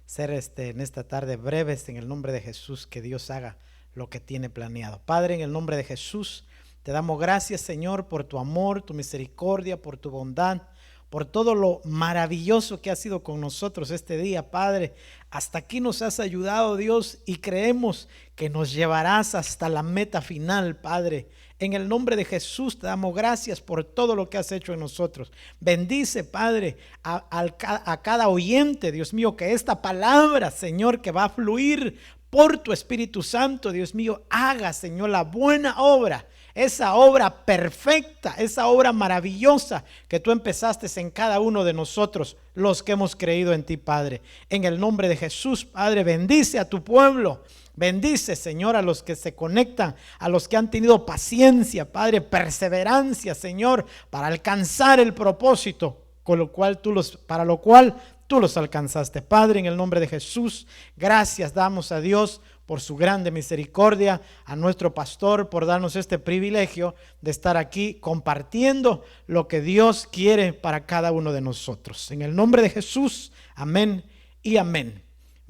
ser en esta tarde breves en el nombre de Jesús, que Dios haga lo que tiene planeado. Padre, en el nombre de Jesús, te damos gracias, Señor, por tu amor, tu misericordia, por tu bondad, por todo lo maravilloso que has sido con nosotros este día, Padre. Hasta aquí nos has ayudado, Dios, y creemos que nos llevarás hasta la meta final, Padre. En el nombre de Jesús te damos gracias por todo lo que has hecho en nosotros. Bendice, Padre, a cada oyente, Dios mío, que esta palabra, Señor, que va a fluir por tu Espíritu Santo, Dios mío, haga, Señor, la buena obra, esa obra perfecta, esa obra maravillosa que tú empezaste en cada uno de nosotros, los que hemos creído en ti, Padre. En el nombre de Jesús, Padre, bendice a tu pueblo. Bendice, Señor, a los que se conectan, a los que han tenido paciencia, Padre, perseverancia, Señor, para alcanzar el propósito para lo cual tú los alcanzaste. Padre, en el nombre de Jesús, gracias damos a Dios por su grande misericordia, a nuestro pastor por darnos este privilegio de estar aquí compartiendo lo que Dios quiere para cada uno de nosotros. En el nombre de Jesús, amén y amén.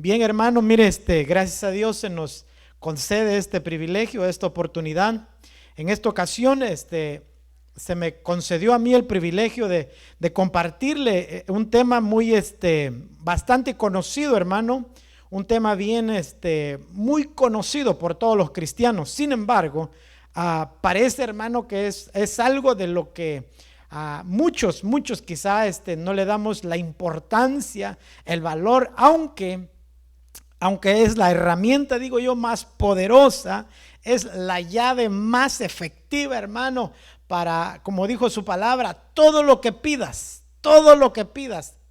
Bien, hermano, mire, gracias a Dios se nos concede este privilegio, esta oportunidad. En esta ocasión, se me concedió a mí el privilegio de compartirle un tema muy, bastante conocido, hermano. Un tema bien, muy conocido por todos los cristianos. Sin embargo, parece, hermano, que es algo de lo que muchos quizá no le damos la importancia, el valor, aunque es la herramienta, digo yo, más poderosa, es la llave más efectiva, hermano, para, como dijo su palabra, todo lo que pidas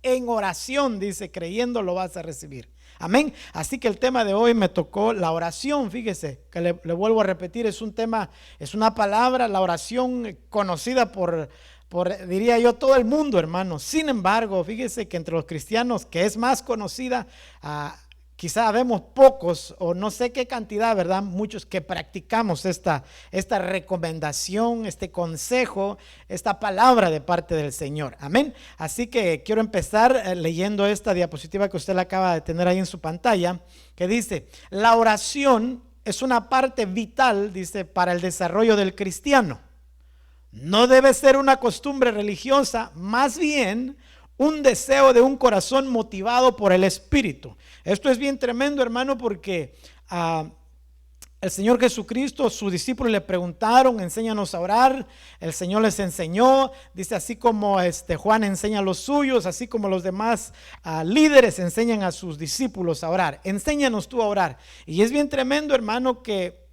en oración, dice, creyendo lo vas a recibir. Amén. Así que el tema de hoy me tocó la oración. Fíjese que le vuelvo a repetir, es un tema, es una palabra, la oración conocida por diría yo, todo el mundo, hermano. Sin embargo, fíjese que entre los cristianos, que es más conocida, quizá vemos pocos o no sé qué cantidad, ¿verdad? Muchos que practicamos esta recomendación, este consejo, esta palabra de parte del Señor. Amén. Así que quiero empezar leyendo esta diapositiva que usted la acaba de tener ahí en su pantalla, que dice: la oración es una parte vital, dice, para el desarrollo del cristiano. No debe ser una costumbre religiosa, más bien un deseo de un corazón motivado por el Espíritu. Esto es bien tremendo, hermano, porque el Señor Jesucristo, sus discípulos le preguntaron: enséñanos a orar. El Señor les enseñó, dice, así como Juan enseña a los suyos, así como los demás líderes enseñan a sus discípulos a orar. Enséñanos tú a orar. Y es bien tremendo, hermano, que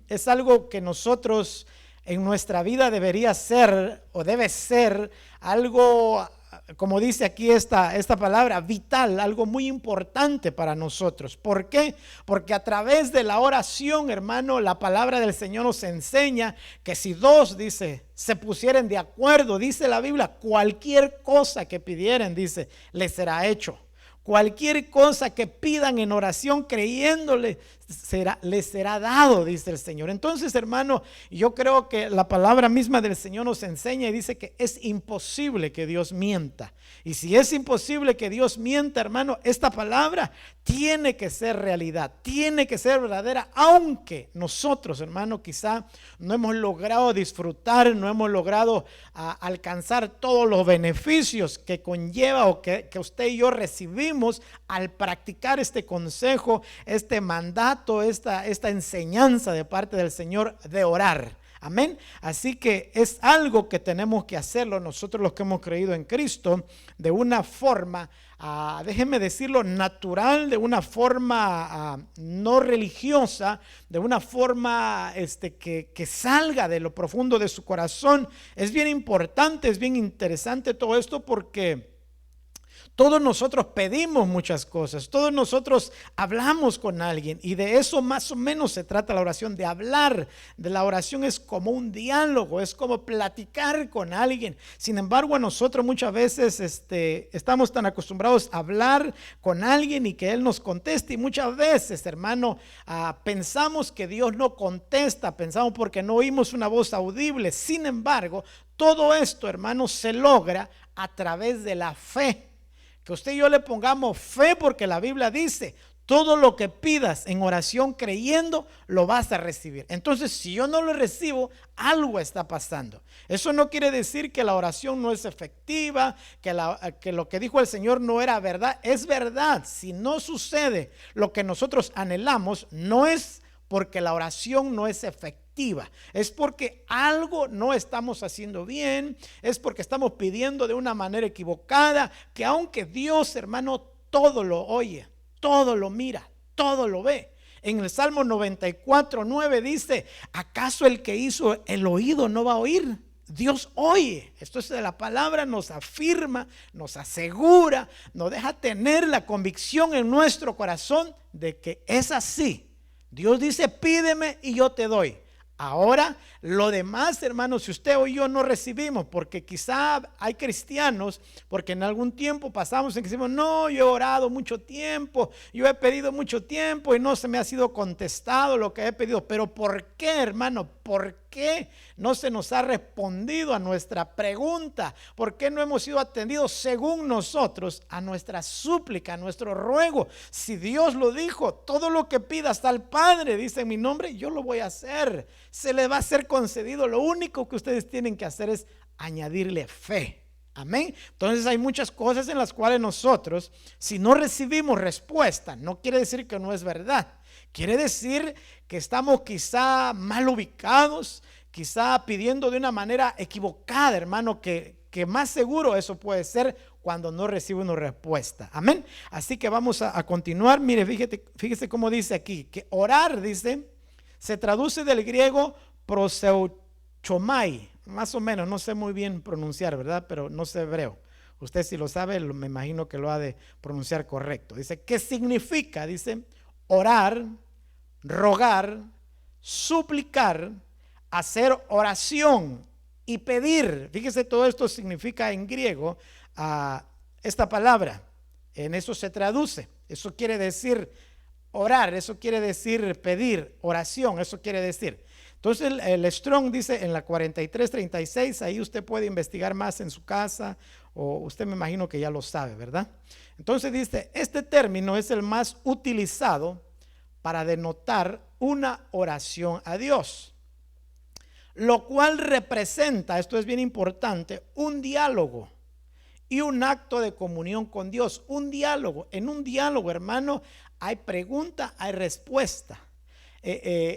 es algo que nosotros en nuestra vida debería ser o debe ser algo, como dice aquí esta palabra, vital, algo muy importante para nosotros. ¿Por qué? Porque a través de la oración, hermano, la palabra del Señor nos enseña que si dos, dice, se pusieren de acuerdo, dice la Biblia, cualquier cosa que pidieren, dice, les será hecho. Cualquier cosa que pidan en oración creyéndole les será dado, dice el Señor. Entonces, hermano, yo creo que la palabra misma del Señor nos enseña y dice que es imposible que Dios mienta. Y si es imposible que Dios mienta, hermano, esta palabra tiene que ser realidad, tiene que ser verdadera, aunque nosotros, hermano, quizá no hemos logrado disfrutar, no hemos logrado alcanzar todos los beneficios que conlleva o que usted y yo recibimos al practicar este consejo, este mandato, esta enseñanza de parte del Señor de orar. Amén. Así que es algo que tenemos que hacerlo nosotros los que hemos creído en Cristo de una forma, déjenme decirlo, natural, de una forma no religiosa, de una forma que salga de lo profundo de su corazón. Es bien importante, es bien interesante todo esto, porque todos nosotros pedimos muchas cosas, todos nosotros hablamos con alguien, y de eso más o menos se trata la oración, de hablar. De la oración es como un diálogo, es como platicar con alguien. Sin embargo, a nosotros muchas veces estamos tan acostumbrados a hablar con alguien y que Él nos conteste, y muchas veces, hermano, pensamos que Dios no contesta, pensamos porque no oímos una voz audible. Sin embargo, todo esto, hermano, se logra a través de la fe Que usted y yo le pongamos fe, porque la Biblia dice: todo lo que pidas en oración creyendo, lo vas a recibir. Entonces, si yo no lo recibo, algo está pasando. Eso no quiere decir que la oración no es efectiva, que lo que dijo el Señor no era verdad. Es verdad. Si no sucede lo que nosotros anhelamos, no es porque la oración no es efectiva, es porque algo no estamos haciendo bien, es porque estamos pidiendo de una manera equivocada, que aunque Dios, hermano, todo lo oye, todo lo mira, todo lo ve. En el Salmo 94:9 dice: ¿acaso el que hizo el oído no va a oír? Dios oye. Esto es de la palabra, nos afirma, nos asegura, nos deja tener la convicción en nuestro corazón de que es así. Dios dice: pídeme y yo te doy. Ahora, lo demás, hermanos, si usted o yo no recibimos, porque quizá hay cristianos, porque en algún tiempo pasamos en que decimos: no, yo he orado mucho tiempo, yo he pedido mucho tiempo y no se me ha sido contestado lo que he pedido. Pero ¿por qué, hermano? ¿Por qué no se nos ha respondido a nuestra pregunta? ¿Por qué no hemos sido atendidos según nosotros a nuestra súplica, a nuestro ruego? Si Dios lo dijo: todo lo que pidas al Padre, dice en mi nombre, yo lo voy a hacer. Se le va a ser concedido. Lo único que ustedes tienen que hacer es añadirle fe. Amén. Entonces hay muchas cosas en las cuales nosotros, si no recibimos respuesta, no quiere decir que no es verdad. Quiere decir que estamos quizá mal ubicados, quizá pidiendo de una manera equivocada, hermano, que más seguro eso puede ser cuando no recibe una respuesta. Amén. Así que vamos a continuar. Mire, fíjese cómo dice aquí, que orar, dice, se traduce del griego proseuchomai, más o menos, no sé muy bien pronunciar, ¿verdad? Pero no sé hebreo. Usted, si lo sabe, me imagino que lo ha de pronunciar correcto. Dice, ¿qué significa? Dice, orar, rogar, suplicar, hacer oración y pedir. Fíjese, todo esto significa en griego esta palabra. En eso se traduce. Eso quiere decir orar, eso quiere decir pedir, oración, eso quiere decir. Entonces el Strong dice en la 43:36, ahí usted puede investigar más en su casa, o usted me imagino que ya lo sabe, ¿verdad? Entonces dice, este término es el más utilizado para denotar una oración a Dios, lo cual representa, esto es bien importante, un diálogo y un acto de comunión con Dios. Un diálogo. En un diálogo, hermano, hay pregunta, hay respuesta.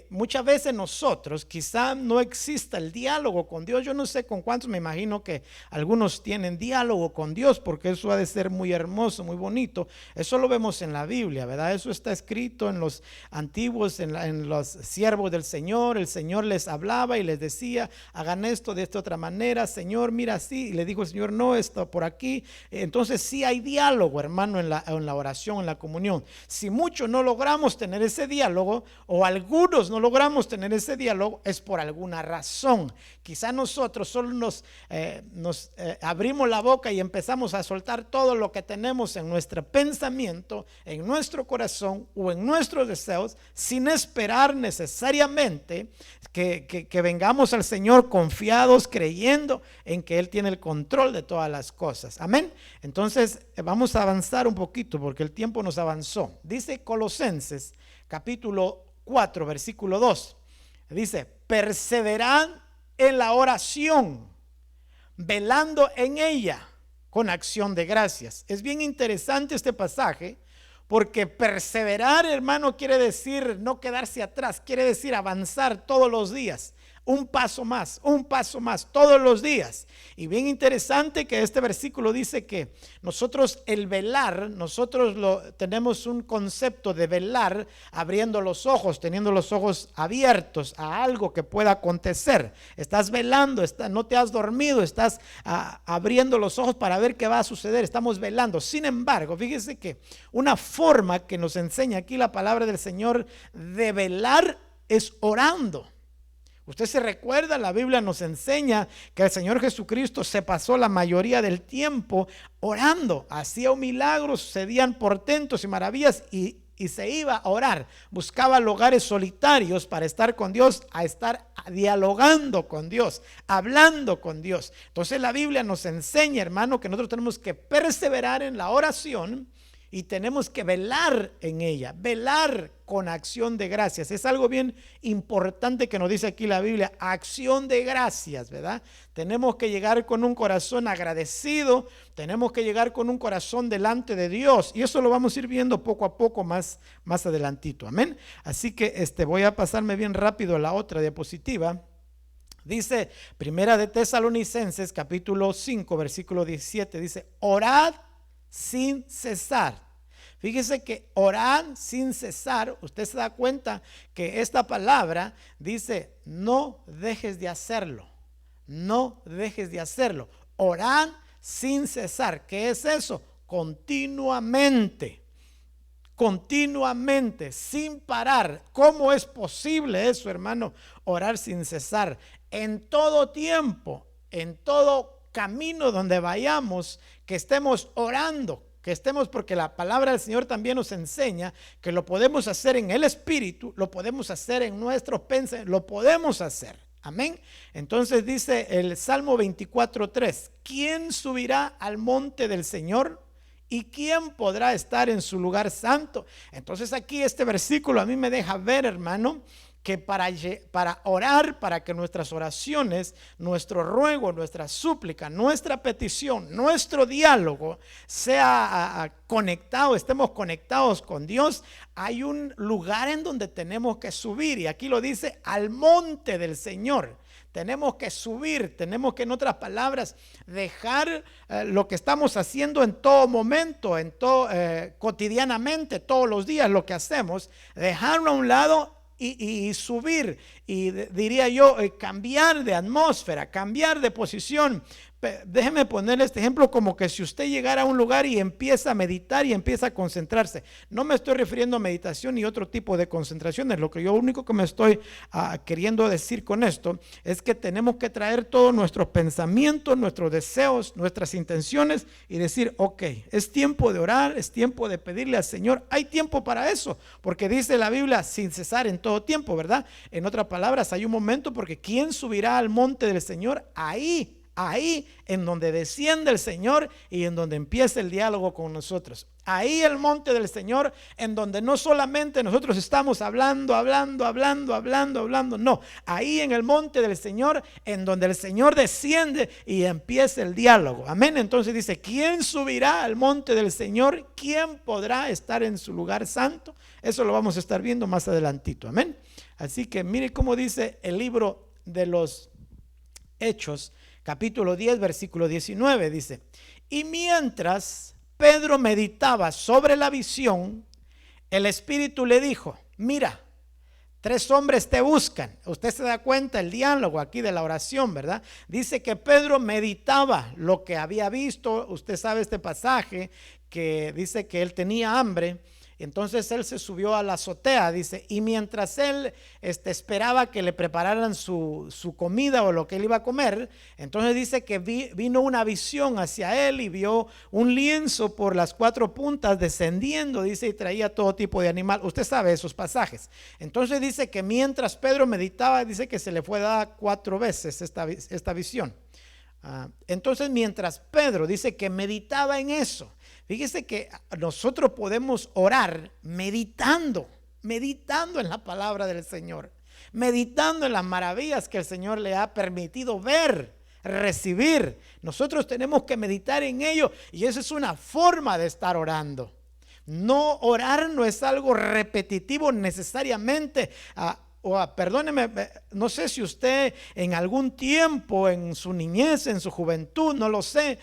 Muchas veces nosotros quizá no exista el diálogo con Dios. Yo no sé con cuántos, me imagino que algunos tienen diálogo con Dios, porque eso ha de ser muy hermoso, muy bonito. Eso lo vemos en la Biblia, ¿verdad? Eso está escrito en los antiguos, en los siervos del Señor. El Señor les hablaba y les decía: hagan esto de esta otra manera, Señor, mira así. Y le dijo el Señor: no, esto por aquí. Entonces sí hay diálogo, hermano, en la oración, en la comunión. Si muchos no logramos tener ese diálogo, o algunos no logramos tener ese diálogo, es por alguna razón. Quizá nosotros solo nos abrimos la boca y empezamos a soltar todo lo que tenemos en nuestro pensamiento, en nuestro corazón o en nuestros deseos, sin esperar necesariamente que vengamos al Señor confiados, creyendo en que Él tiene el control de todas las cosas. Amén. Entonces vamos a avanzar un poquito porque el tiempo nos avanzó. Dice Colosenses capítulo 4, versículo 2. Dice: perseverad en la oración, velando en ella con acción de gracias. Es bien interesante este pasaje, porque perseverar, hermano, quiere decir no quedarse atrás, quiere decir avanzar todos los días. Un paso más, todos los días. Y bien interesante que este versículo dice que nosotros el velar, tenemos un concepto de velar abriendo los ojos, teniendo los ojos abiertos a algo que pueda acontecer. Estás velando, no te has dormido, estás abriendo los ojos para ver qué va a suceder. Estamos velando. Sin embargo, fíjese que una forma que nos enseña aquí la palabra del Señor de velar es orando. Usted se recuerda, la Biblia nos enseña que el Señor Jesucristo se pasó la mayoría del tiempo orando, hacía milagros, sucedían portentos y maravillas, y y se iba a orar. Buscaba lugares solitarios para estar con Dios, a estar dialogando con Dios, hablando con Dios. Entonces la Biblia nos enseña, hermano, que nosotros tenemos que perseverar en la oración y tenemos que velar en ella, velar con acción de gracias. Es algo bien importante que nos dice aquí la Biblia, acción de gracias, ¿verdad? Tenemos que llegar con un corazón agradecido, tenemos que llegar con un corazón delante de Dios, y eso lo vamos a ir viendo poco a poco más adelantito, amén. Así que voy a pasarme bien rápido a la otra diapositiva. Dice Primera de Tesalonicenses capítulo 5 versículo 17, dice: orad sin cesar. Fíjese que orar sin cesar, usted se da cuenta que esta palabra dice: no dejes de hacerlo, no dejes de hacerlo. Orar sin cesar. ¿Qué es eso? Continuamente, continuamente, sin parar. ¿Cómo es posible eso, hermano? Orar sin cesar. En todo tiempo, en todo camino donde vayamos, que estemos orando, que estemos, porque la palabra del Señor también nos enseña que lo podemos hacer en el Espíritu, lo podemos hacer en nuestros pensamientos, lo podemos hacer, amén. Entonces dice el Salmo 24:3: ¿quién subirá al monte del Señor? ¿Y quién podrá estar en su lugar santo? Entonces aquí este versículo a mí me deja ver, hermano, que para orar, para que nuestras oraciones, nuestro ruego, nuestra súplica, nuestra petición, nuestro diálogo sea conectado, estemos conectados con Dios, hay un lugar en donde tenemos que subir, y aquí lo dice: al monte del Señor. Tenemos que subir, tenemos que, en otras palabras, dejar lo que estamos haciendo en todo momento, en todo, cotidianamente, todos los días lo que hacemos, dejarlo a un lado y subir, y diría yo, cambiar de atmósfera, cambiar de posición. Déjeme ponerle este ejemplo, como que si usted llegara a un lugar y empieza a meditar y empieza a concentrarse. No me estoy refiriendo a meditación y otro tipo de concentraciones. Lo único que me estoy queriendo decir con esto es que tenemos que traer todos nuestros pensamientos, nuestros deseos, nuestras intenciones, y decir: ok, es tiempo de orar, es tiempo de pedirle al Señor. Hay tiempo para eso, porque dice la Biblia: sin cesar en todo tiempo, ¿verdad? En otras palabras, hay un momento, porque ¿quién subirá al monte del Señor? Ahí en donde desciende el Señor y en donde empieza el diálogo con nosotros. Ahí el monte del Señor, en donde no solamente nosotros estamos hablando, no. Ahí en el monte del Señor, en donde el Señor desciende y empieza el diálogo. Amén. Entonces dice: ¿quién subirá al monte del Señor? ¿Quién podrá estar en su lugar santo? Eso lo vamos a estar viendo más adelantito. Amén. Así que mire cómo dice el libro de los Hechos, capítulo 10, versículo 19, dice: y mientras Pedro meditaba sobre la visión, el Espíritu le dijo: mira, 3 hombres te buscan. Usted se da cuenta el diálogo aquí de la oración, ¿verdad? Dice que Pedro meditaba lo que había visto. Usted sabe este pasaje que dice que él tenía hambre. Entonces él se subió a la azotea, dice, y mientras él esperaba que le prepararan su comida o lo que él iba a comer, entonces dice que vino una visión hacia él y vio un lienzo por las 4 puntas descendiendo, dice, y traía todo tipo de animal. Usted sabe esos pasajes. Entonces dice que mientras Pedro meditaba, dice que se le fue dada 4 veces esta visión. Entonces mientras Pedro dice que meditaba en eso, fíjese que nosotros podemos orar meditando en la palabra del Señor, meditando en las maravillas que el Señor le ha permitido ver, recibir. Nosotros tenemos que meditar en ello, y esa es una forma de estar orando. No, orar no es algo repetitivo necesariamente. Perdóneme, no sé si usted en algún tiempo, en su niñez, en su juventud, no lo sé,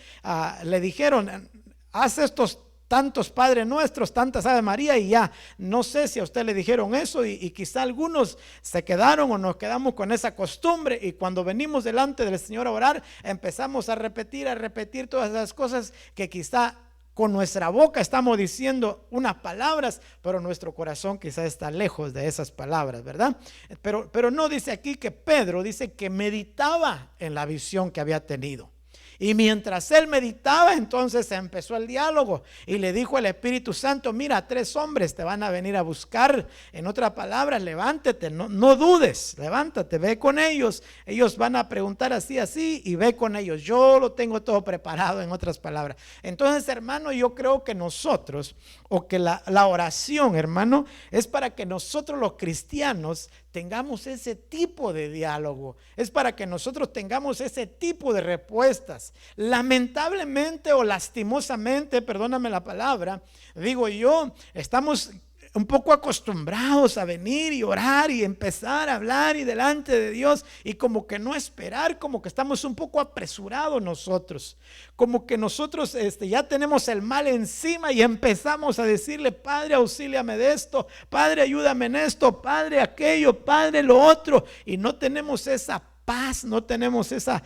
le dijeron: haz estos tantos Padre Nuestros, tantas Ave María, y ya. No sé si a usted le dijeron eso, y quizá algunos se quedaron o nos quedamos con esa costumbre, y cuando venimos delante del Señor a orar, empezamos a repetir todas esas cosas que quizá con nuestra boca estamos diciendo unas palabras, pero nuestro corazón quizás está lejos de esas palabras, ¿verdad? Pero no dice aquí que Pedro dice que meditaba en la visión que había tenido. Y mientras él meditaba, entonces empezó el diálogo y le dijo al Espíritu Santo: mira, 3 hombres te van a venir a buscar. En otras palabras, levántate, no dudes, levántate, ve con ellos. Ellos van a preguntar así, así, y ve con ellos. Yo lo tengo todo preparado, en otras palabras. Entonces, hermano, yo creo que nosotros, o que la oración, hermano, es para que nosotros los cristianos tengamos ese tipo de diálogo, es para que nosotros tengamos ese tipo de respuestas. Lamentablemente o lastimosamente, perdóname la palabra, digo yo, estamos un poco acostumbrados a venir y orar y empezar a hablar y delante de Dios, y como que no esperar, como que estamos un poco apresurados nosotros, como que nosotros ya tenemos el mal encima y empezamos a decirle: Padre, auxíliame de esto, Padre, ayúdame en esto, Padre, aquello, Padre, lo otro, y no tenemos esa paz, no tenemos esa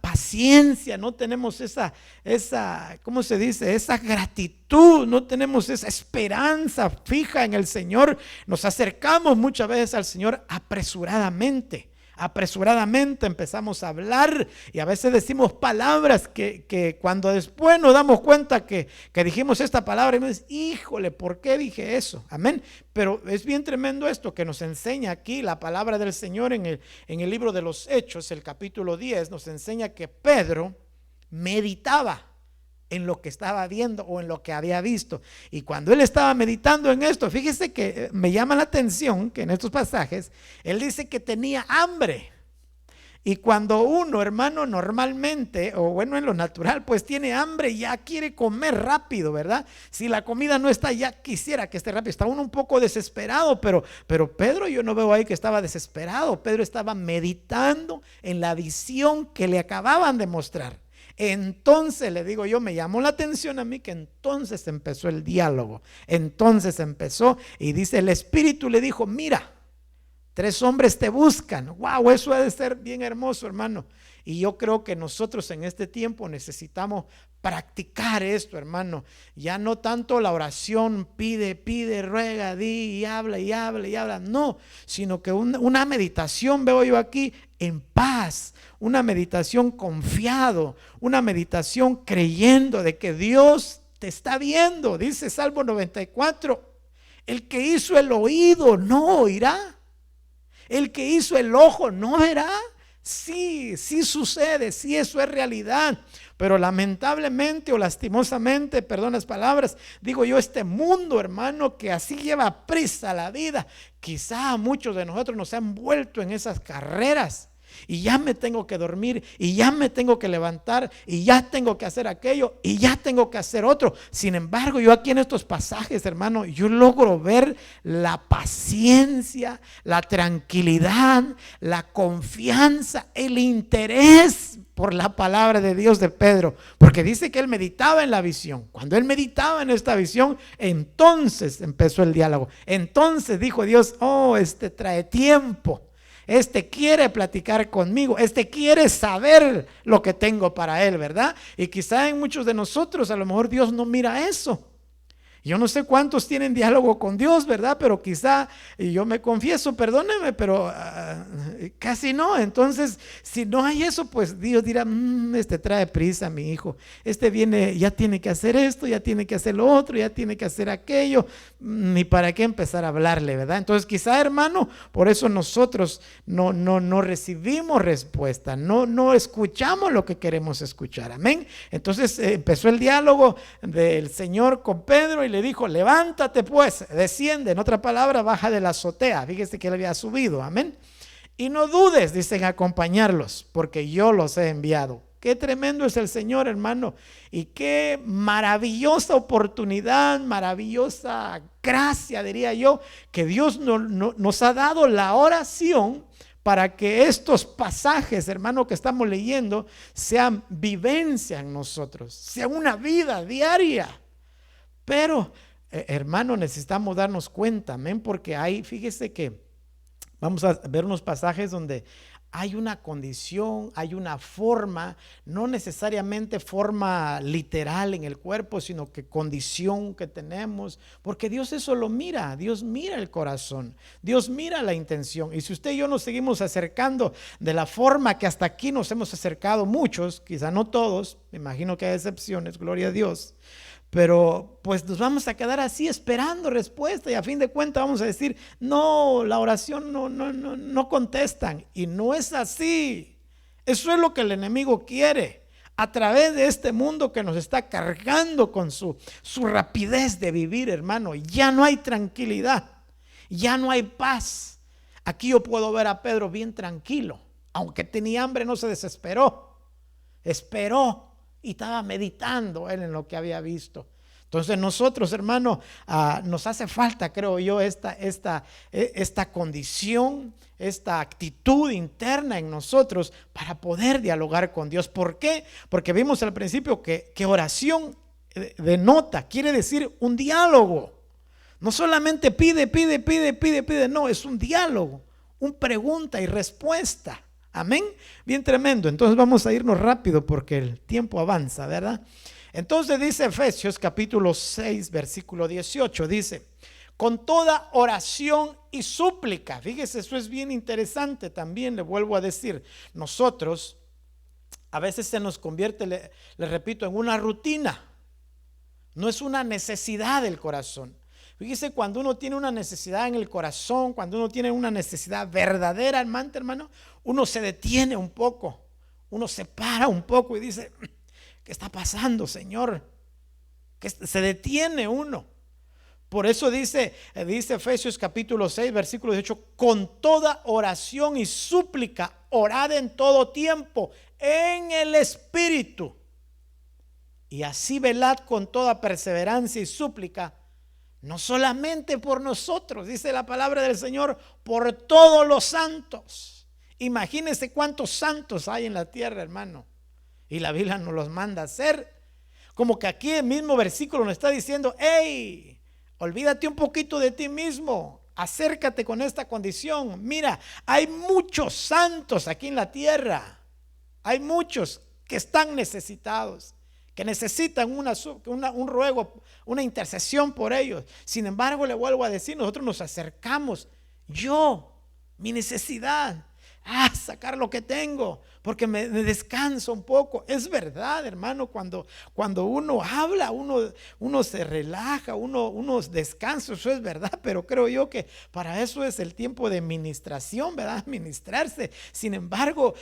paciencia, no tenemos esa, ¿cómo se dice? Esa gratitud, no tenemos esa esperanza fija en el Señor. Nos acercamos muchas veces al Señor apresuradamente empezamos a hablar, y a veces decimos palabras que cuando después nos damos cuenta que dijimos esta palabra y me dices: híjole, ¿por qué dije eso? Amén. Pero es bien tremendo esto que nos enseña aquí la palabra del Señor en el libro de los Hechos, el capítulo 10, nos enseña que Pedro meditaba en lo que estaba viendo o en lo que había visto. Y cuando él estaba meditando en esto, fíjese que me llama la atención que en estos pasajes él dice que tenía hambre. Y cuando uno, hermano, normalmente, o bueno, en lo natural, pues tiene hambre y ya quiere comer rápido, ¿verdad? Si la comida no está, ya quisiera que esté rápido. Está uno un poco desesperado, pero Pedro, yo no veo ahí que estaba desesperado. Pedro estaba meditando en la visión que le acababan de mostrar. Entonces, le digo yo, me llamó la atención a mí que entonces empezó el diálogo. Entonces empezó y dice: el Espíritu le dijo: mira, 3 hombres te buscan. Wow, eso ha de ser bien hermoso, hermano. Y yo creo que nosotros en este tiempo necesitamos practicar esto, hermano. Ya no tanto la oración, pide, ruega, di y habla y habla y habla. No, sino que una meditación veo yo aquí en paz, una meditación confiado, una meditación creyendo de que Dios te está viendo. Dice Salmo 94, el que hizo el oído no oirá, el que hizo el ojo no verá. Sí sucede, sí, eso es realidad. Pero lamentablemente o lastimosamente, perdón las palabras, digo yo, este mundo, hermano, que así lleva prisa la vida, quizá muchos de nosotros nos han vuelto en esas carreras. Y ya me tengo que dormir, y ya me tengo que levantar, y ya tengo que hacer aquello, y ya tengo que hacer otro. Sin embargo, yo aquí en estos pasajes, hermano, yo logro ver la paciencia, la tranquilidad, la confianza, el interés por la palabra de Dios de Pedro, porque dice que él meditaba en la visión. Cuando él meditaba en esta visión, entonces empezó el diálogo. Entonces dijo Dios: oh, trae tiempo. Quiere platicar conmigo, quiere saber lo que tengo para él, ¿verdad? Y quizá en muchos de nosotros a lo mejor Dios no mira eso. Yo no sé cuántos tienen diálogo con Dios, ¿verdad? Pero quizá, y yo me confieso, perdóneme, pero casi no. Entonces, si no hay eso, pues Dios dirá: trae prisa, mi hijo. Viene, ya tiene que hacer esto, ya tiene que hacer lo otro, ya tiene que hacer aquello. Ni para qué empezar a hablarle, ¿verdad? Entonces, quizá, hermano, por eso nosotros no recibimos respuesta, no escuchamos lo que queremos escuchar. Amén. Entonces, empezó el diálogo del Señor con Pedro y le dijo: levántate pues, desciende. En otra palabra, baja de la azotea. Fíjese que él había subido, amén. Y no dudes, dicen, acompañarlos, porque yo los he enviado. Qué tremendo es el Señor, hermano. Y qué maravillosa oportunidad, maravillosa gracia, diría yo, que Dios nos ha dado la oración para que estos pasajes, hermano, que estamos leyendo, sean vivencia en nosotros, sea una vida diaria. Pero, hermano, necesitamos darnos cuenta, amén, porque fíjese que vamos a ver unos pasajes donde hay una condición, hay una forma, no necesariamente forma literal en el cuerpo, sino que condición que tenemos, porque Dios eso lo mira, Dios mira el corazón, Dios mira la intención. Y si usted y yo nos seguimos acercando de la forma que hasta aquí nos hemos acercado muchos, quizá no todos, me imagino que hay excepciones, gloria a Dios, pero pues nos vamos a quedar así esperando respuesta y a fin de cuentas vamos a decir, no, la oración no contestan. Y no es así. Eso es lo que el enemigo quiere. A través de este mundo que nos está cargando con su rapidez de vivir, hermano, ya no hay tranquilidad, ya no hay paz. Aquí yo puedo ver a Pedro bien tranquilo. Aunque tenía hambre, no se desesperó. Esperó. Y estaba meditando él en lo que había visto. Entonces nosotros, hermano, nos hace falta, creo yo, esta condición, esta actitud interna en nosotros para poder dialogar con Dios. ¿Por qué? Porque vimos al principio que oración denota, quiere decir un diálogo. No solamente pide, no, es un diálogo, un pregunta y respuesta. Amén, bien tremendo. Entonces vamos a irnos rápido porque el tiempo avanza, ¿verdad? Entonces dice Efesios capítulo 6 versículo 18, dice, con toda oración y súplica. Fíjese, eso es bien interesante también, le vuelvo a decir. Nosotros a veces se nos convierte, le repito, en una rutina. No es una necesidad del corazón. Fíjese, cuando uno tiene una necesidad en el corazón, cuando uno tiene una necesidad verdadera, hermano, uno se detiene un poco, uno se para un poco y dice, ¿qué está pasando, Señor? Que se detiene uno. Por eso dice Efesios capítulo 6, versículo 18, con toda oración y súplica, orad en todo tiempo, en el Espíritu. Y así velad con toda perseverancia y súplica, no solamente por nosotros, dice la palabra del Señor, por todos los santos. Imagínense cuántos santos hay en la tierra, hermano. Y la Biblia nos los manda a hacer. Como que aquí el mismo versículo nos está diciendo, hey, olvídate un poquito de ti mismo. Acércate con esta condición. Mira, hay muchos santos aquí en la tierra. Hay muchos que están necesitados, que necesitan un ruego, una intercesión por ellos. Sin embargo, le vuelvo a decir, nosotros nos acercamos, mi necesidad, sacar lo que tengo, porque me descanso un poco. Es verdad, hermano, cuando uno habla, uno se relaja, uno descansa, eso es verdad, pero creo yo que para eso es el tiempo de ministración, ¿verdad? Ministrarse. Sin embargo,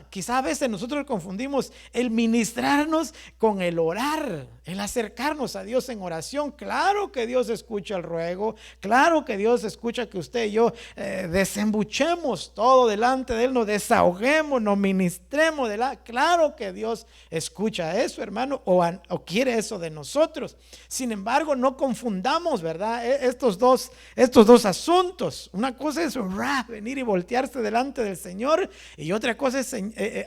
quizá a veces nosotros confundimos el ministrarnos con el orar, el acercarnos a Dios en oración. Claro que Dios escucha el ruego, claro que Dios escucha que usted y yo desembuchemos todo delante de Él, nos desahoguemos, nos ministremos de la. Claro que Dios escucha eso, hermano, o quiere eso de nosotros. Sin embargo, no confundamos, ¿verdad? Estos dos asuntos. Una cosa es venir y voltearse delante del Señor, y otra cosa es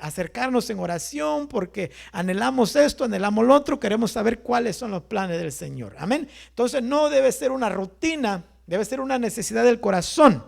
acercarnos en oración porque anhelamos esto, anhelamos lo otro, queremos saber cuáles son los planes del Señor. Amén. Entonces no debe ser una rutina, debe ser una necesidad del corazón,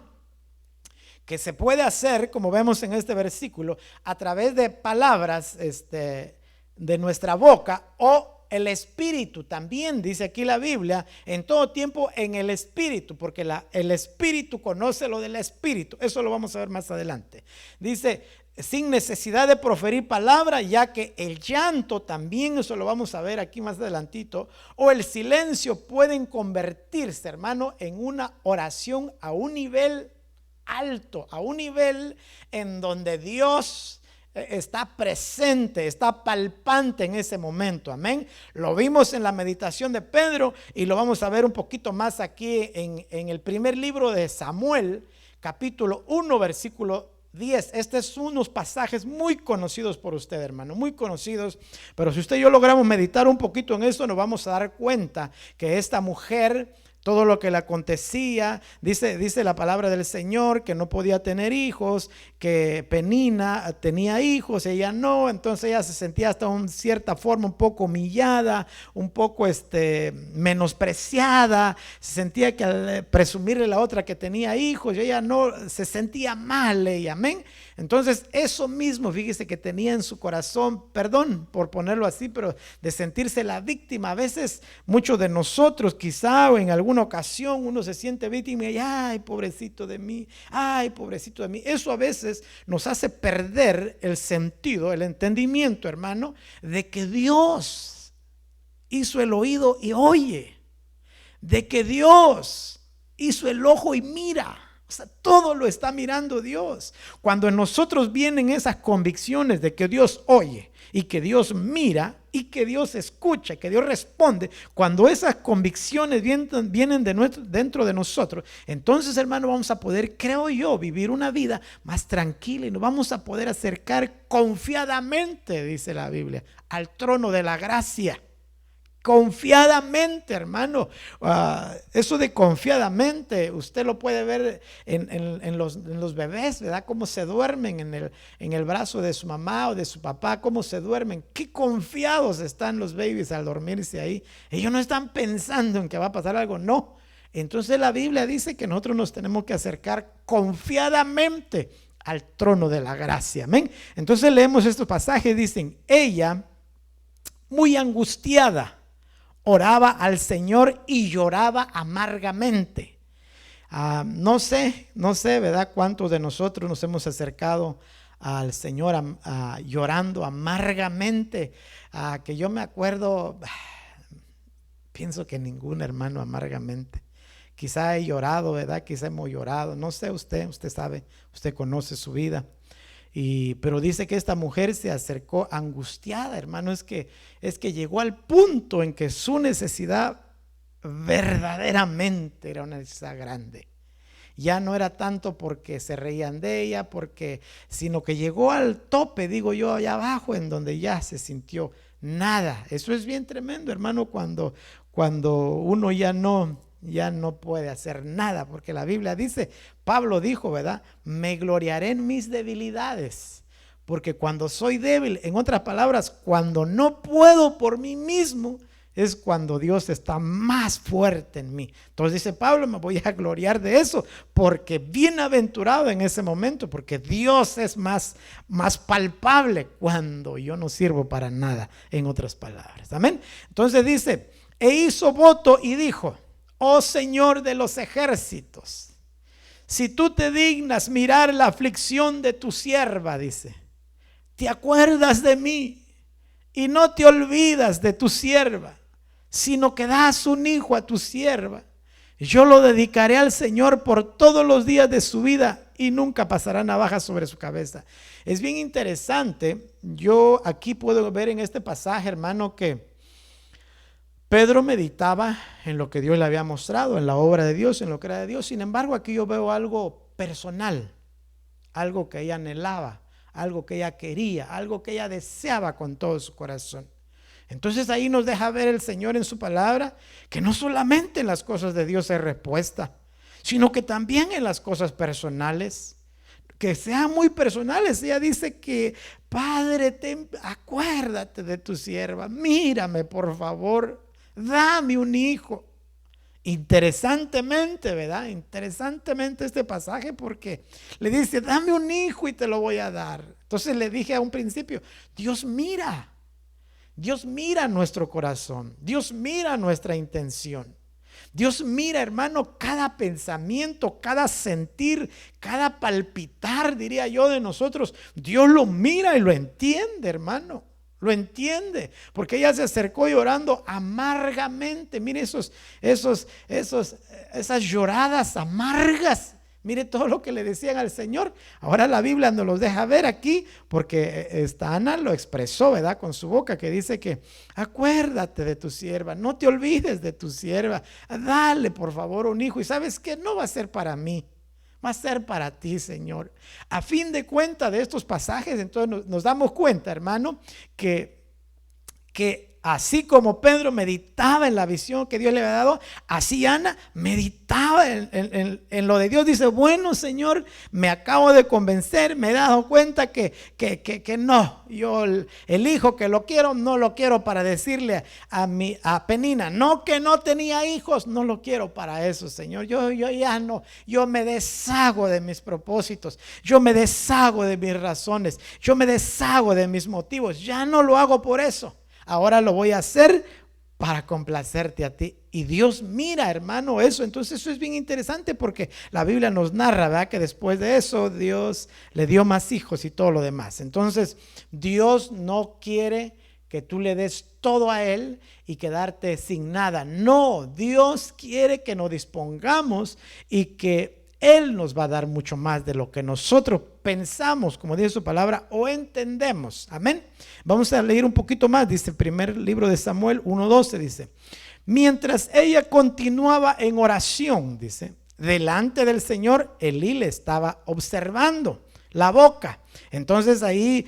que se puede hacer, como vemos en este versículo, a través de palabras de nuestra boca o el Espíritu. También dice aquí la Biblia, en todo tiempo en el Espíritu, porque el Espíritu conoce lo del Espíritu. Eso lo vamos a ver más adelante. Dice, sin necesidad de proferir palabra, ya que el llanto también, eso lo vamos a ver aquí más adelantito, o el silencio pueden convertirse, hermano, en una oración a un nivel alto, a un nivel en donde Dios está presente, está palpante en ese momento. Amén. Lo vimos en la meditación de Pedro y lo vamos a ver un poquito más aquí en el primer libro de Samuel, capítulo 1, versículo 10. Este es unos pasajes muy conocidos por usted, hermano, muy conocidos, pero si usted y yo logramos meditar un poquito en eso, nos vamos a dar cuenta que esta mujer todo lo que le acontecía. Dice la palabra del Señor que no podía tener hijos, que Penina tenía hijos, ella no. Entonces ella se sentía hasta en cierta forma un poco humillada, un poco menospreciada. Se sentía que al presumirle a la otra que tenía hijos, ella no, se sentía mal ella, amén. Entonces eso mismo, fíjese, que tenía en su corazón, perdón por ponerlo así, pero de sentirse la víctima. A veces muchos de nosotros quizá, o en alguna ocasión, uno se siente víctima y ay, pobrecito de mí, ay, pobrecito de mí. Eso a veces nos hace perder el sentido, el entendimiento, hermano, de que Dios hizo el oído y oye, de que Dios hizo el ojo y mira. O sea, todo lo está mirando Dios. Cuando en nosotros vienen esas convicciones de que Dios oye y que Dios mira y que Dios escucha, que Dios responde, cuando esas convicciones vienen dentro de nosotros, entonces, hermano, vamos a poder, creo yo, vivir una vida más tranquila y nos vamos a poder acercar confiadamente, dice la Biblia, al trono de la gracia. Confiadamente, hermano. Eso de confiadamente, usted lo puede ver en los bebés, ¿verdad? Cómo se duermen en el brazo de su mamá o de su papá, cómo se duermen. Qué confiados están los babies al dormirse ahí. Ellos no están pensando en que va a pasar algo, no. Entonces la Biblia dice que nosotros nos tenemos que acercar confiadamente al trono de la gracia, amén. Entonces leemos estos pasajes, dicen, ella, muy angustiada, oraba al Señor y lloraba amargamente. No sé, ¿verdad? ¿Cuántos de nosotros nos hemos acercado al Señor llorando amargamente? Que yo me acuerdo, pienso que ningún hermano amargamente. Quizá he llorado, ¿verdad? Quizá hemos llorado. No sé, usted sabe, usted conoce su vida. Pero dice que esta mujer se acercó angustiada, hermano. Es que llegó al punto en que su necesidad verdaderamente era una necesidad grande. Ya no era tanto porque se reían de ella, sino que llegó al tope, digo yo, allá abajo, en donde ya se sintió nada. Eso es bien tremendo, hermano, cuando uno ya no puede hacer nada, porque la Biblia dice, Pablo dijo, ¿verdad? Me gloriaré en mis debilidades, porque cuando soy débil, en otras palabras, cuando no puedo por mí mismo, es cuando Dios está más fuerte en mí. Entonces dice Pablo, me voy a gloriar de eso, porque bienaventurado en ese momento, porque Dios es más palpable cuando yo no sirvo para nada, en otras palabras. Amén. Entonces dice, e hizo voto y dijo, oh Señor de los ejércitos, si tú te dignas mirar la aflicción de tu sierva, dice, te acuerdas de mí y no te olvidas de tu sierva, sino que das un hijo a tu sierva, yo lo dedicaré al Señor por todos los días de su vida y nunca pasará navaja sobre su cabeza. Es bien interesante. Yo aquí puedo ver en este pasaje, hermano, que Pedro meditaba en lo que Dios le había mostrado, en la obra de Dios, en lo que era de Dios. Sin embargo, aquí yo veo algo personal, algo que ella anhelaba, algo que ella quería, algo que ella deseaba con todo su corazón. Entonces ahí nos deja ver el Señor en su palabra que no solamente en las cosas de Dios hay respuesta, sino que también en las cosas personales, que sean muy personales. Ella dice que, Padre, acuérdate de tu sierva, mírame por favor, dame un hijo. Interesantemente, ¿verdad? Interesantemente este pasaje, porque le dice, dame un hijo y te lo voy a dar. Entonces le dije a un principio, Dios mira nuestro corazón, Dios mira nuestra intención. Dios mira, hermano, cada pensamiento, cada sentir, cada palpitar, diría yo, de nosotros. Dios lo mira y lo entiende, hermano. Lo entiende, porque ella se acercó llorando amargamente. Mire esas lloradas amargas. Mire todo lo que le decían al Señor. Ahora la Biblia nos los deja ver aquí, porque esta Ana lo expresó, ¿verdad? Con su boca, que dice que acuérdate de tu sierva, no te olvides de tu sierva, dale por favor un hijo. Y sabes que no va a ser para mí, va a ser para ti, Señor. A fin de cuentas de estos pasajes, entonces nos damos cuenta, hermano, que así como Pedro meditaba en la visión que Dios le había dado, así Ana meditaba en lo de Dios. Dice, bueno, Señor, me acabo de convencer, me he dado cuenta que no, yo el hijo que lo quiero, no lo quiero para decirle a Penina, no, que no tenía hijos, no lo quiero para eso, Señor. Yo ya no, yo me deshago de mis propósitos, yo me deshago de mis razones, yo me deshago de mis motivos, ya no lo hago por eso. Ahora lo voy a hacer para complacerte a ti. Y Dios mira, hermano, eso. Entonces eso es bien interesante porque la Biblia nos narra, ¿verdad?, que después de eso Dios le dio más hijos y todo lo demás. Entonces Dios no quiere que tú le des todo a Él y quedarte sin nada. No, Dios quiere que nos dispongamos y que Él nos va a dar mucho más de lo que nosotros pensamos, como dice su palabra, o entendemos. Amén. Vamos a leer un poquito más. Dice el primer libro de Samuel 1:12, dice: mientras ella continuaba en oración, dice, delante del Señor, Elí le estaba observando la boca. Entonces ahí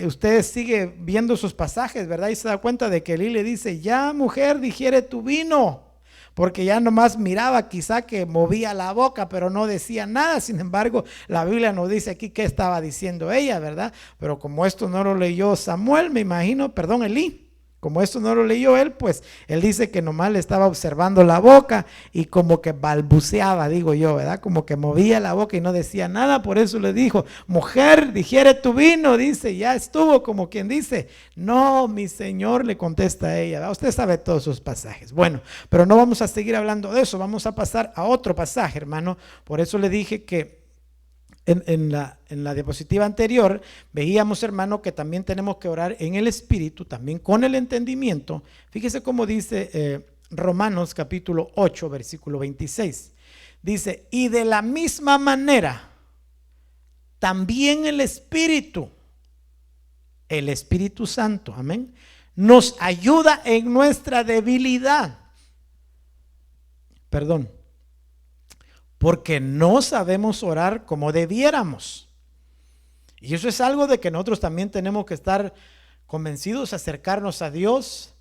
usted sigue viendo sus pasajes, ¿verdad? Y se da cuenta de que Elí le dice: ya, mujer, digiere tu vino. Porque ya nomás miraba, quizá que movía la boca, pero no decía nada. Sin embargo, la Biblia nos dice aquí qué estaba diciendo ella, ¿verdad? Pero como esto no lo leyó Samuel, me imagino, perdón, Elí. Como esto no lo leyó él, pues él dice que nomás le estaba observando la boca y como que balbuceaba, digo yo, ¿verdad? Como que movía la boca y no decía nada. Por eso le dijo: mujer, digiere tu vino. Dice, ya estuvo, como quien dice. No, mi Señor, le contesta a ella, ¿verdad? Usted sabe todos sus pasajes. Bueno, pero no vamos a seguir hablando de eso. Vamos a pasar a otro pasaje, hermano. Por eso le dije que en la diapositiva anterior veíamos, hermano, que también tenemos que orar en el Espíritu, también con el entendimiento. Fíjese cómo dice Romanos capítulo 8, versículo 26. Dice, y de la misma manera, también el Espíritu Santo, amén, nos ayuda en nuestra debilidad. Perdón. Porque no sabemos orar como debiéramos. Y eso es algo de que nosotros también tenemos que estar convencidos, acercarnos a Dios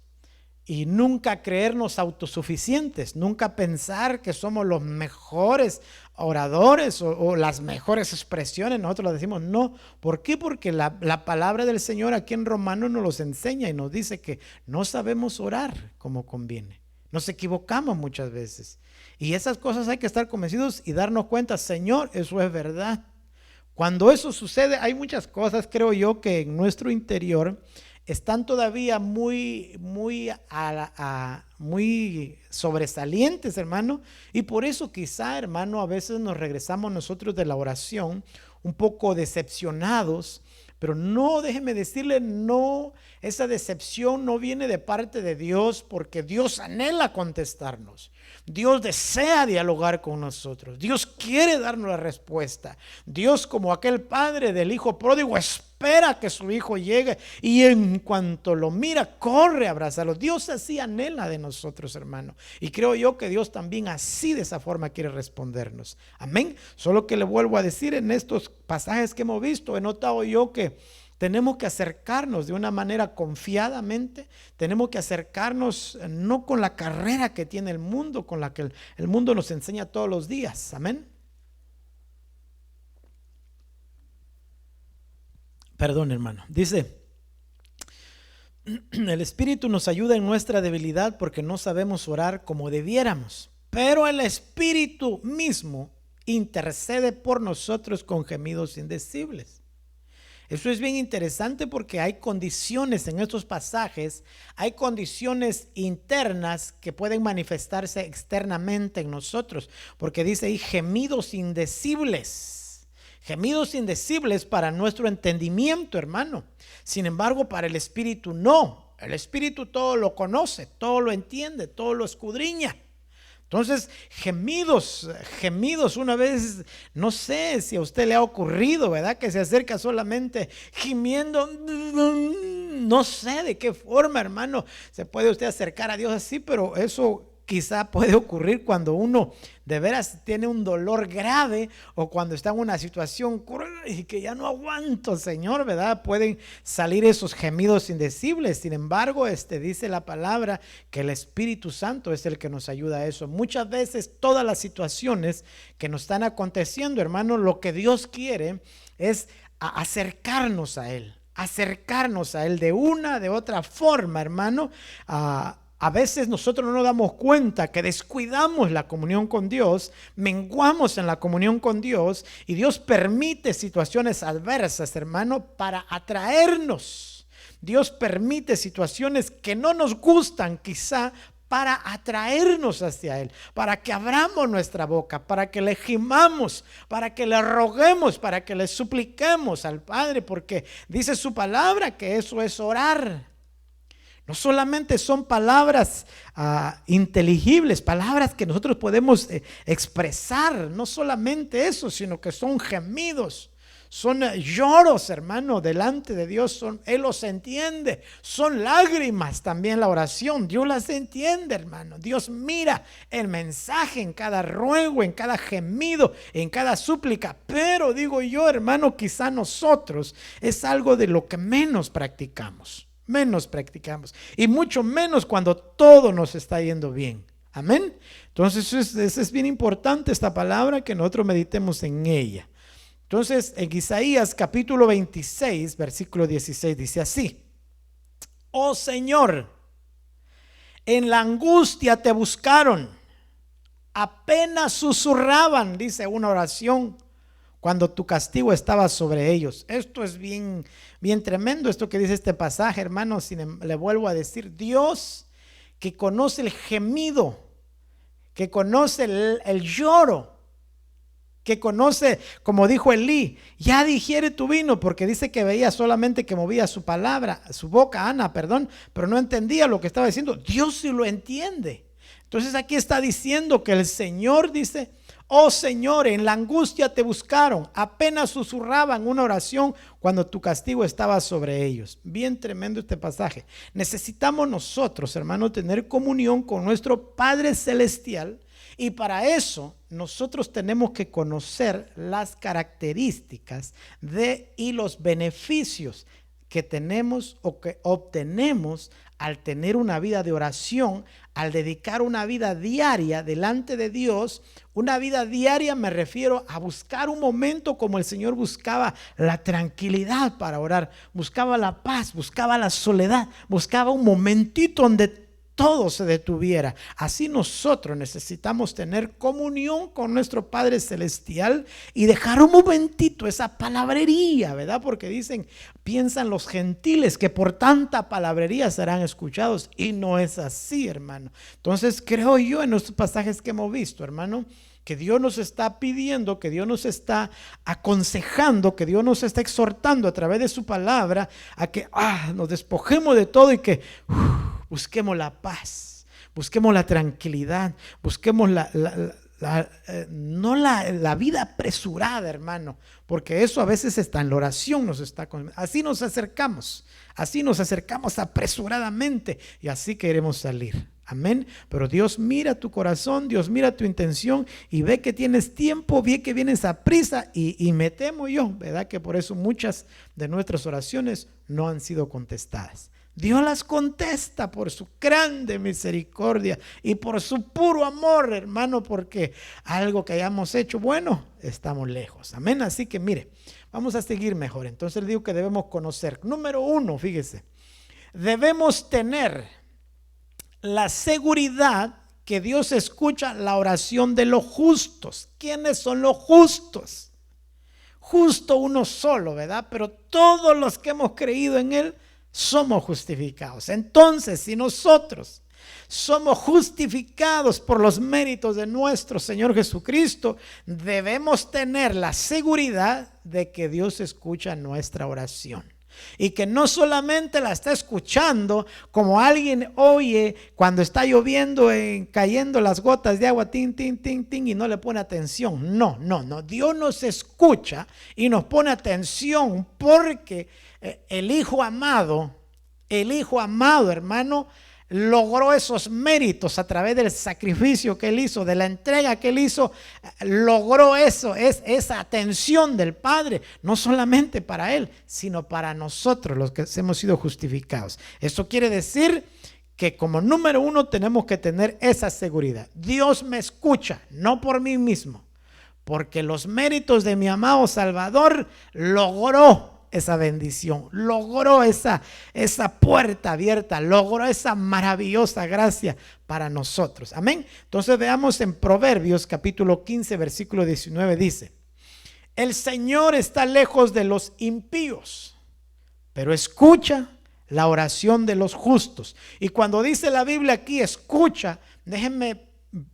y nunca creernos autosuficientes, nunca pensar que somos los mejores oradores o las mejores expresiones. Nosotros lo decimos, no. ¿Por qué? Porque la palabra del Señor aquí en Romanos nos los enseña y nos dice que no sabemos orar como conviene. Nos equivocamos muchas veces. Y esas cosas hay que estar convencidos y darnos cuenta, Señor, eso es verdad. Cuando eso sucede, hay muchas cosas, creo yo, que en nuestro interior están todavía muy sobresalientes, hermano. Y por eso quizá, hermano, a veces nos regresamos nosotros de la oración un poco decepcionados. Pero no, déjeme decirle, no, esa decepción no viene de parte de Dios, porque Dios anhela contestarnos. Dios desea dialogar con nosotros. Dios quiere darnos la respuesta. Dios, como aquel padre del hijo pródigo, espera que su hijo llegue y en cuanto lo mira, corre a abrazarlo. Dios así anhela de nosotros, hermano. Y creo yo que Dios también así, de esa forma, quiere respondernos. Amén. Solo que le vuelvo a decir, en estos pasajes que hemos visto, he notado yo que tenemos que acercarnos de una manera confiadamente. Tenemos que acercarnos no con la carrera que tiene el mundo, con la que el mundo nos enseña todos los días. Amén. Perdón, hermano. Dice, el Espíritu nos ayuda en nuestra debilidad porque no sabemos orar como debiéramos. Pero el Espíritu mismo intercede por nosotros con gemidos indecibles. Eso es bien interesante porque hay condiciones en estos pasajes, hay condiciones internas que pueden manifestarse externamente en nosotros, porque dice ahí gemidos indecibles para nuestro entendimiento, hermano. Sin embargo, para el Espíritu no. El Espíritu todo lo conoce, todo lo entiende, todo lo escudriña. Entonces, gemidos, una vez, no sé si a usted le ha ocurrido, ¿verdad? Que se acerca solamente gimiendo, no sé de qué forma, hermano, se puede usted acercar a Dios así, pero eso quizá puede ocurrir cuando uno de veras tiene un dolor grave o cuando está en una situación cruel y que ya no aguanto, Señor, ¿verdad? Pueden salir esos gemidos indecibles. Sin embargo, dice la palabra que el Espíritu Santo es el que nos ayuda a eso. Muchas veces todas las situaciones que nos están aconteciendo, hermano, lo que Dios quiere es acercarnos a Él de una, de otra forma, hermano. A veces nosotros no nos damos cuenta que descuidamos la comunión con Dios, menguamos en la comunión con Dios y Dios permite situaciones adversas, hermano, para atraernos. Dios permite situaciones que no nos gustan quizá para atraernos hacia Él, para que abramos nuestra boca, para que le gimamos, para que le roguemos, para que le supliquemos al Padre, porque dice su palabra que eso es orar. No solamente son palabras inteligibles, palabras que nosotros podemos expresar, no solamente eso, sino que son gemidos. Son lloros, hermano, delante de Dios. Él los entiende. Son lágrimas también la oración. Dios las entiende, hermano. Dios mira el mensaje en cada ruego, en cada gemido, en cada súplica. Pero digo yo, hermano, quizá nosotros es algo de lo que menos practicamos. Y mucho menos cuando todo nos está yendo bien. Amén. Entonces es bien importante esta palabra, que nosotros meditemos en ella. Entonces, en Isaías capítulo 26, versículo 16, dice así: oh Señor, en la angustia te buscaron, apenas susurraban, dice una oración, cuando tu castigo estaba sobre ellos. Esto es bien tremendo, esto que dice este pasaje, hermano. Le vuelvo a decir, Dios que conoce el gemido, que conoce el lloro, que conoce, como dijo Elí, ya digiere tu vino, porque dice que veía solamente que movía su boca, Ana, pero no entendía lo que estaba diciendo. Dios sí lo entiende. Entonces aquí está diciendo que el Señor dice: oh Señor, en la angustia te buscaron, apenas susurraban una oración cuando tu castigo estaba sobre ellos. Bien tremendo este pasaje. Necesitamos nosotros, hermanos, tener comunión con nuestro Padre Celestial, y para eso nosotros tenemos que conocer las características y los beneficios que tenemos o que obtenemos al tener una vida de oración, al dedicar una vida diaria delante de Dios. Una vida diaria me refiero a buscar un momento como el Señor buscaba la tranquilidad para orar, buscaba la paz, buscaba la soledad, buscaba un momentito donde todo se detuviera. Así nosotros necesitamos tener comunión con nuestro Padre Celestial y dejar un momentito esa palabrería, ¿verdad? Porque piensan los gentiles que por tanta palabrería serán escuchados, y no es así, hermano. Entonces creo yo, en estos pasajes que hemos visto, hermano, que Dios nos está pidiendo, que Dios nos está aconsejando, que Dios nos está exhortando a través de su palabra a que nos despojemos de todo y que busquemos la paz, busquemos la tranquilidad, busquemos no la vida apresurada, hermano, porque eso a veces está en la oración, así nos acercamos apresuradamente, y así queremos salir. Amén. Pero Dios mira tu corazón, Dios mira tu intención y ve que tienes tiempo, ve que vienes a prisa, y me temo yo, ¿verdad?, que por eso muchas de nuestras oraciones no han sido contestadas. Dios las contesta por su grande misericordia y por su puro amor, hermano, porque algo que hayamos hecho, bueno, estamos lejos. Amén. Así que mire, vamos a seguir mejor. Entonces le digo que debemos conocer. Número 1, fíjese, debemos tener la seguridad que Dios escucha la oración de los justos. ¿Quiénes son los justos? Justo uno solo, ¿verdad? Pero todos los que hemos creído en Él somos justificados. Entonces, si nosotros somos justificados por los méritos de nuestro Señor Jesucristo, debemos tener la seguridad de que Dios escucha nuestra oración. Y que no solamente la está escuchando como alguien oye cuando está lloviendo, cayendo las gotas de agua, tin, tin, tin, tin, y no le pone atención. No. Dios nos escucha y nos pone atención porque el Hijo amado, hermano, logró esos méritos a través del sacrificio que él hizo, de la entrega que él hizo, logró eso, esa atención del Padre, no solamente para él, sino para nosotros los que hemos sido justificados. Eso quiere decir que como número uno tenemos que tener esa seguridad. Dios me escucha, no por mí mismo, porque los méritos de mi amado Salvador logró esa bendición, logró esa puerta abierta, logró esa maravillosa gracia para nosotros. Amén. Entonces veamos en Proverbios capítulo 15 versículo 19, dice: el Señor está lejos de los impíos, pero escucha la oración de los justos. Y cuando dice la Biblia aquí escucha, déjenme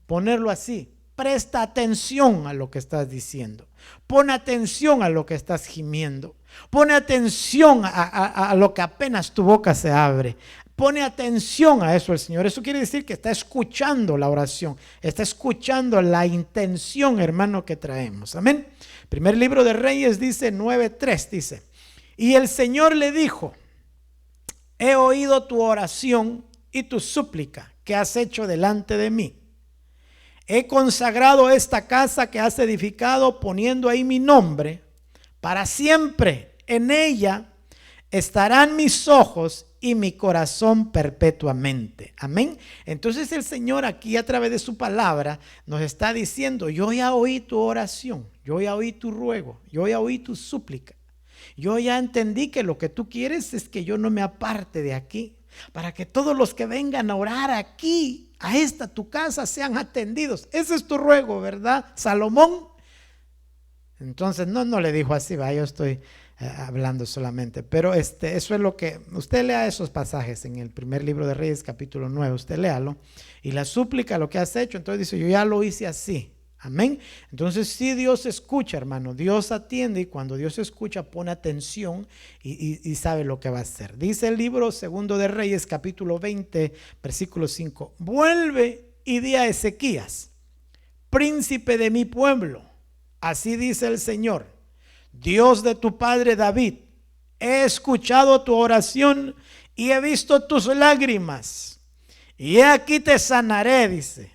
ponerlo así: presta atención a lo que estás diciendo, pon atención a lo que estás gimiendo, pone atención a lo que apenas tu boca se abre. Pone atención a eso el Señor. Eso quiere decir que está escuchando la oración, está escuchando la intención, hermano, que traemos. Amén. Primer libro de Reyes dice 9:3, dice: y el Señor le dijo: he oído tu oración y tu súplica que has hecho delante de mí. He consagrado esta casa que has edificado, poniendo ahí mi nombre para siempre. En ella estarán mis ojos y mi corazón perpetuamente. Amén. Entonces el Señor aquí a través de su palabra nos está diciendo: yo ya oí tu oración, yo ya oí tu ruego, yo ya oí tu súplica. Yo ya entendí que lo que tú quieres es que yo no me aparte de aquí, para que todos los que vengan a orar aquí, a esta tu casa, sean atendidos. Ese es tu ruego, ¿verdad, Salomón? Entonces no le dijo así, va, yo estoy hablando solamente, pero eso es lo que, usted lea esos pasajes en el primer libro de Reyes capítulo 9, usted léalo, y la súplica, lo que has hecho, entonces dice: yo ya lo hice así. Amén. Entonces sí, Dios escucha, hermano, Dios atiende, y cuando Dios escucha pone atención y sabe lo que va a hacer. Dice el libro segundo de Reyes capítulo 20 versículo 5: vuelve y di a Ezequías, príncipe de mi pueblo, así dice el Señor, Dios de tu padre David: he escuchado tu oración y he visto tus lágrimas, y he aquí te sanaré, dice.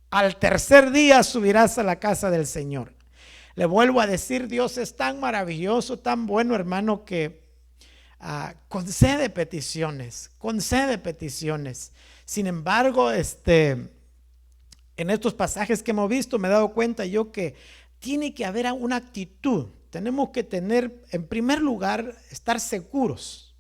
Al tercer día subirás a la casa del Señor. Le vuelvo a decir, Dios es tan maravilloso, tan bueno, hermano, que concede peticiones, concede peticiones. Sin embargo, en estos pasajes que hemos visto, me he dado cuenta yo que tiene que haber una actitud. Tenemos que tener, en primer lugar, estar seguros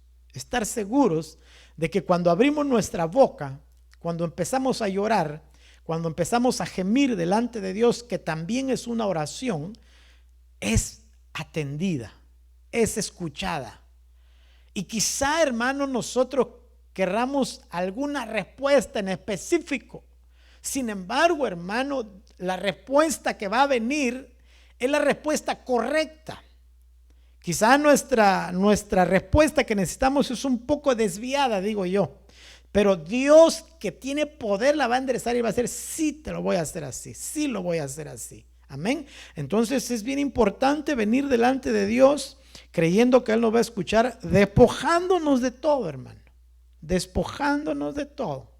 de que cuando abrimos nuestra boca, cuando empezamos a llorar, cuando empezamos a gemir delante de Dios, que también es una oración, es atendida, es escuchada. Y quizá, hermano, nosotros querramos alguna respuesta en específico. Sin embargo, hermano, la respuesta que va a venir es la respuesta correcta. Quizá nuestra respuesta que necesitamos es un poco desviada, digo yo. Pero Dios, que tiene poder, la va a enderezar y va a decir: sí, te lo voy a hacer así, sí lo voy a hacer así. Amén. Entonces es bien importante venir delante de Dios creyendo que Él nos va a escuchar, despojándonos de todo, hermano. Despojándonos de todo.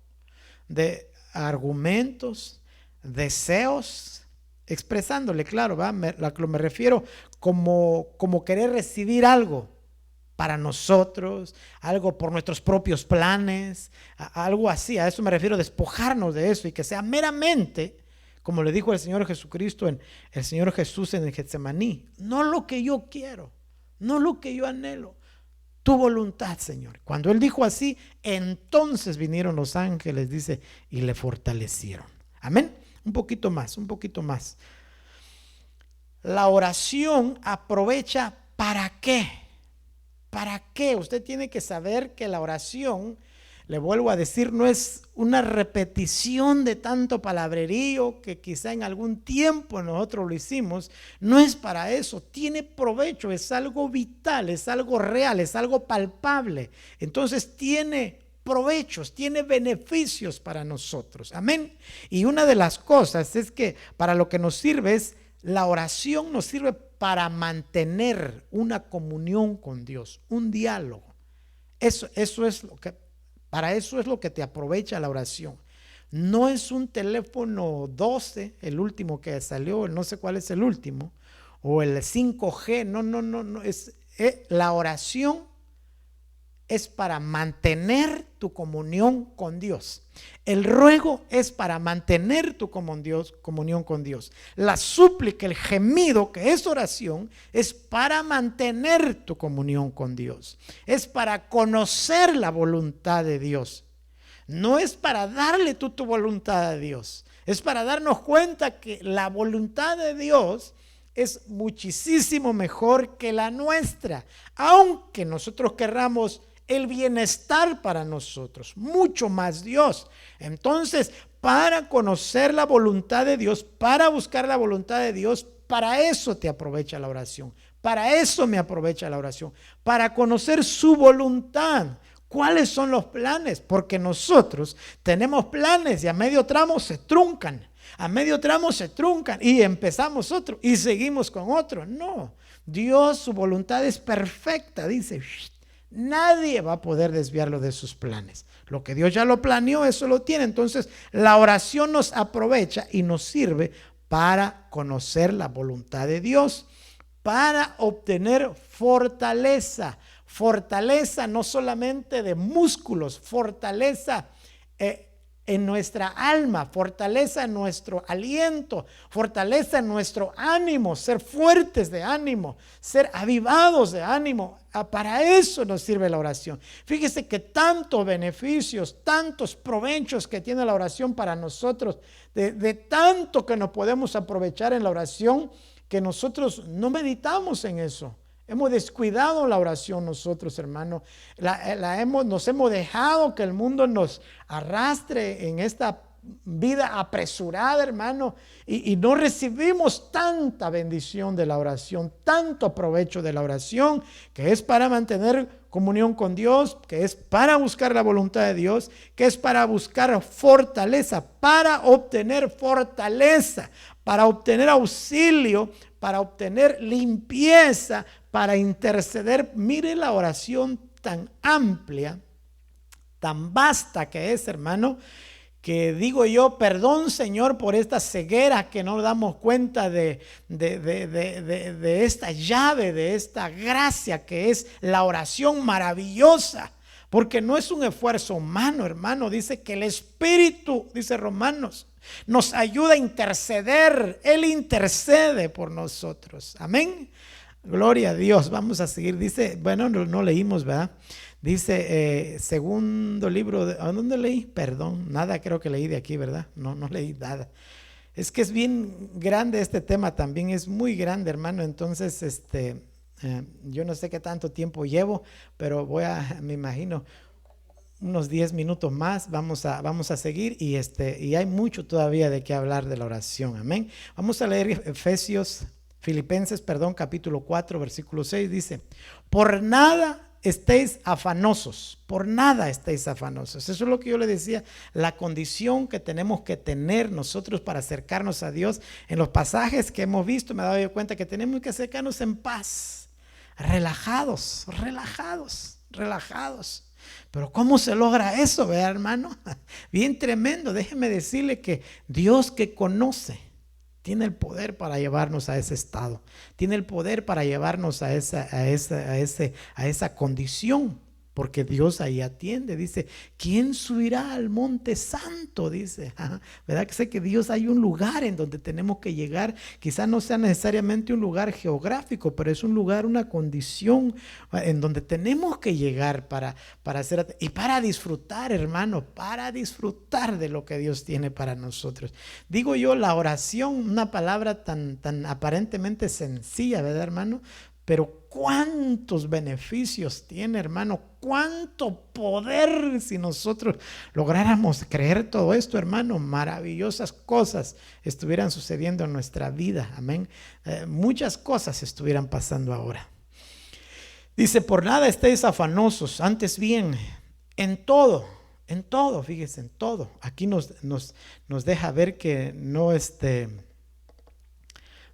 De argumentos, deseos, expresándole, claro, ¿va? Me refiero como querer recibir algo para nosotros, algo por nuestros propios planes, algo así. A eso me refiero, despojarnos de eso y que sea meramente, como le dijo el Señor Jesucristo, el Señor Jesús en el Getsemaní: no lo que yo quiero, no lo que yo anhelo, tu voluntad, Señor. Cuando Él dijo así, entonces vinieron los ángeles, dice, y le fortalecieron. Amén. Un poquito más. La oración aprovecha ¿para qué? ¿Para qué? Usted tiene que saber que la oración, le vuelvo a decir, no es una repetición de tanto palabrerío que quizá en algún tiempo nosotros lo hicimos. No es para eso, tiene provecho, es algo vital, es algo real, es algo palpable. Entonces tiene provechos, tiene beneficios para nosotros. Amén. Y una de las cosas es que para lo que nos sirve es, la oración nos sirve para mantener una comunión con Dios, un diálogo. Eso es lo que Para eso es lo que te aprovecha la oración. No es un teléfono 12, el último que salió, no sé cuál es el último, o el 5G. No. La oración es para mantener tu comunión con Dios. El ruego es para mantener tu comunión con Dios. La súplica, el gemido, que es oración, es para mantener tu comunión con Dios. Es para conocer la voluntad de Dios. No es para darle tu voluntad a Dios. Es para darnos cuenta que la voluntad de Dios es muchísimo mejor que la nuestra. Aunque nosotros querramos el bienestar para nosotros, mucho más Dios. Entonces, para conocer la voluntad de Dios, para buscar la voluntad de Dios, para eso te aprovecha la oración. Para eso me aprovecha la oración. Para conocer su voluntad. ¿Cuáles son los planes? Porque nosotros tenemos planes y a medio tramo se truncan. A medio tramo se truncan y empezamos otro y seguimos con otro. No, Dios, su voluntad es perfecta, dice. Nadie va a poder desviarlo de sus planes. Lo que Dios ya lo planeó, eso lo tiene. Entonces, la oración nos aprovecha y nos sirve para conocer la voluntad de Dios, para obtener fortaleza. Fortaleza no solamente de músculos, fortaleza en nuestra alma, fortaleza en nuestro aliento, fortaleza en nuestro ánimo, ser fuertes de ánimo, ser avivados de ánimo. Para eso nos sirve la oración. Fíjese que tantos beneficios, tantos provechos que tiene la oración para nosotros, de tanto que nos podemos aprovechar en la oración, que nosotros no meditamos en eso. Hemos descuidado la oración nosotros, hermano. Nos hemos dejado que el mundo nos arrastre en esta vida apresurada, hermano, y no recibimos tanta bendición de la oración, tanto provecho de la oración, que es para mantener comunión con Dios, que es para buscar la voluntad de Dios, que es para buscar fortaleza, para obtener fortaleza, para obtener auxilio, para obtener limpieza, para interceder. Mire la oración tan amplia, tan vasta que es, hermano, que digo yo, perdón Señor por esta ceguera, que no damos cuenta de esta llave, de esta gracia que es la oración maravillosa. Porque no es un esfuerzo humano, hermano. Dice que el Espíritu, dice Romanos, nos ayuda a interceder. Él intercede por nosotros. Amén. Gloria a Dios. Vamos a seguir. Dice, bueno, no leímos, ¿verdad? Dice, segundo libro, ¿a dónde leí? Perdón, nada creo que leí de aquí, ¿verdad? No leí nada. Es que es bien grande este tema también, es muy grande, hermano. Entonces, yo no sé qué tanto tiempo llevo, pero me imagino, unos 10 minutos más vamos a seguir y hay mucho todavía de qué hablar de la oración. Amén. Vamos a leer Filipenses, capítulo 4, versículo 6, dice: por nada estéis afanosos, por nada estéis afanosos. Eso es lo que yo le decía, la condición que tenemos que tener nosotros para acercarnos a Dios. En los pasajes que hemos visto me he dado cuenta que tenemos que acercarnos en paz, relajados. Pero ¿cómo se logra eso, verdad, hermano? Bien tremendo. Déjeme decirle que Dios, que conoce, tiene el poder para llevarnos a ese estado. Tiene el poder para llevarnos a esa condición. Porque Dios ahí atiende. Dice, ¿quién subirá al monte santo? Dice, ¿verdad? Que sé que Dios hay un lugar en donde tenemos que llegar. Quizás no sea necesariamente un lugar geográfico, pero es un lugar, una condición en donde tenemos que llegar para hacer y para disfrutar, hermano, para disfrutar de lo que Dios tiene para nosotros. Digo yo, la oración, una palabra tan aparentemente sencilla, ¿verdad, hermano? Pero cuántos beneficios tiene, hermano, cuánto poder si nosotros lográramos creer todo esto, hermano. Maravillosas cosas estuvieran sucediendo en nuestra vida, amén. Muchas cosas estuvieran pasando ahora. Dice, por nada estéis afanosos, antes bien, en todo, fíjese, en todo. Aquí nos deja ver que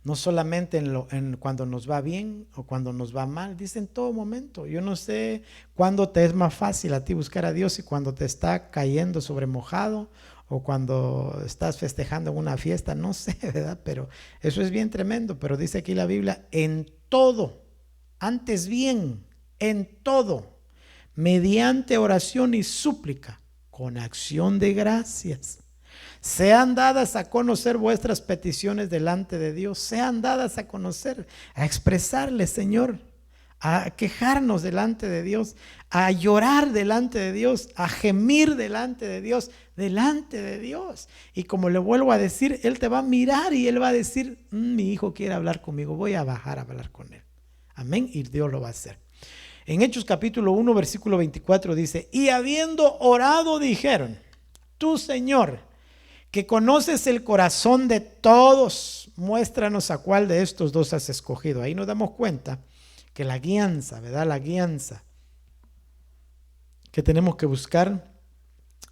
No solamente en cuando nos va bien o cuando nos va mal, dice en todo momento. Yo no sé cuándo te es más fácil a ti buscar a Dios, y cuando te está cayendo sobre mojado o cuando estás festejando en una fiesta, no sé, ¿verdad? Pero eso es bien tremendo. Pero dice aquí la Biblia, en todo, antes bien, en todo, mediante oración y súplica, con acción de gracias, sean dadas a conocer vuestras peticiones delante de Dios, sean dadas a conocer, a expresarle, Señor, a quejarnos delante de Dios, a llorar delante de Dios, a gemir delante de Dios, delante de Dios. Y como le vuelvo a decir, Él te va a mirar y Él va a decir, mi hijo quiere hablar conmigo, voy a bajar a hablar con Él. Amén, y Dios lo va a hacer. En Hechos capítulo 1, versículo 24 dice, y habiendo orado dijeron, tú, Señor, que conoces el corazón de todos, muéstranos a cuál de estos dos has escogido. Ahí nos damos cuenta que la guianza, ¿verdad? La guianza que tenemos que buscar,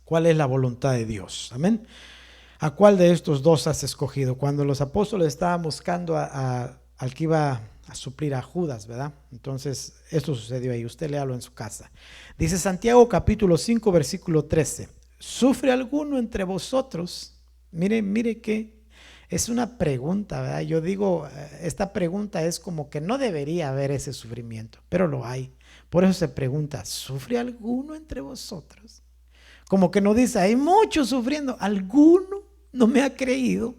cuál es la voluntad de Dios. Amén. ¿A cuál de estos dos has escogido? Cuando los apóstoles estaban buscando al que iba a suplir a Judas, ¿verdad? Entonces, esto sucedió ahí. Usted léalo en su casa. Dice Santiago capítulo 5, versículo 13. ¿Sufre alguno entre vosotros? Mire que es una pregunta, ¿verdad? Yo digo, esta pregunta es como que no debería haber ese sufrimiento, pero lo hay. Por eso se pregunta, ¿sufre alguno entre vosotros? Como que no dice, hay muchos sufriendo, ¿alguno no me ha creído?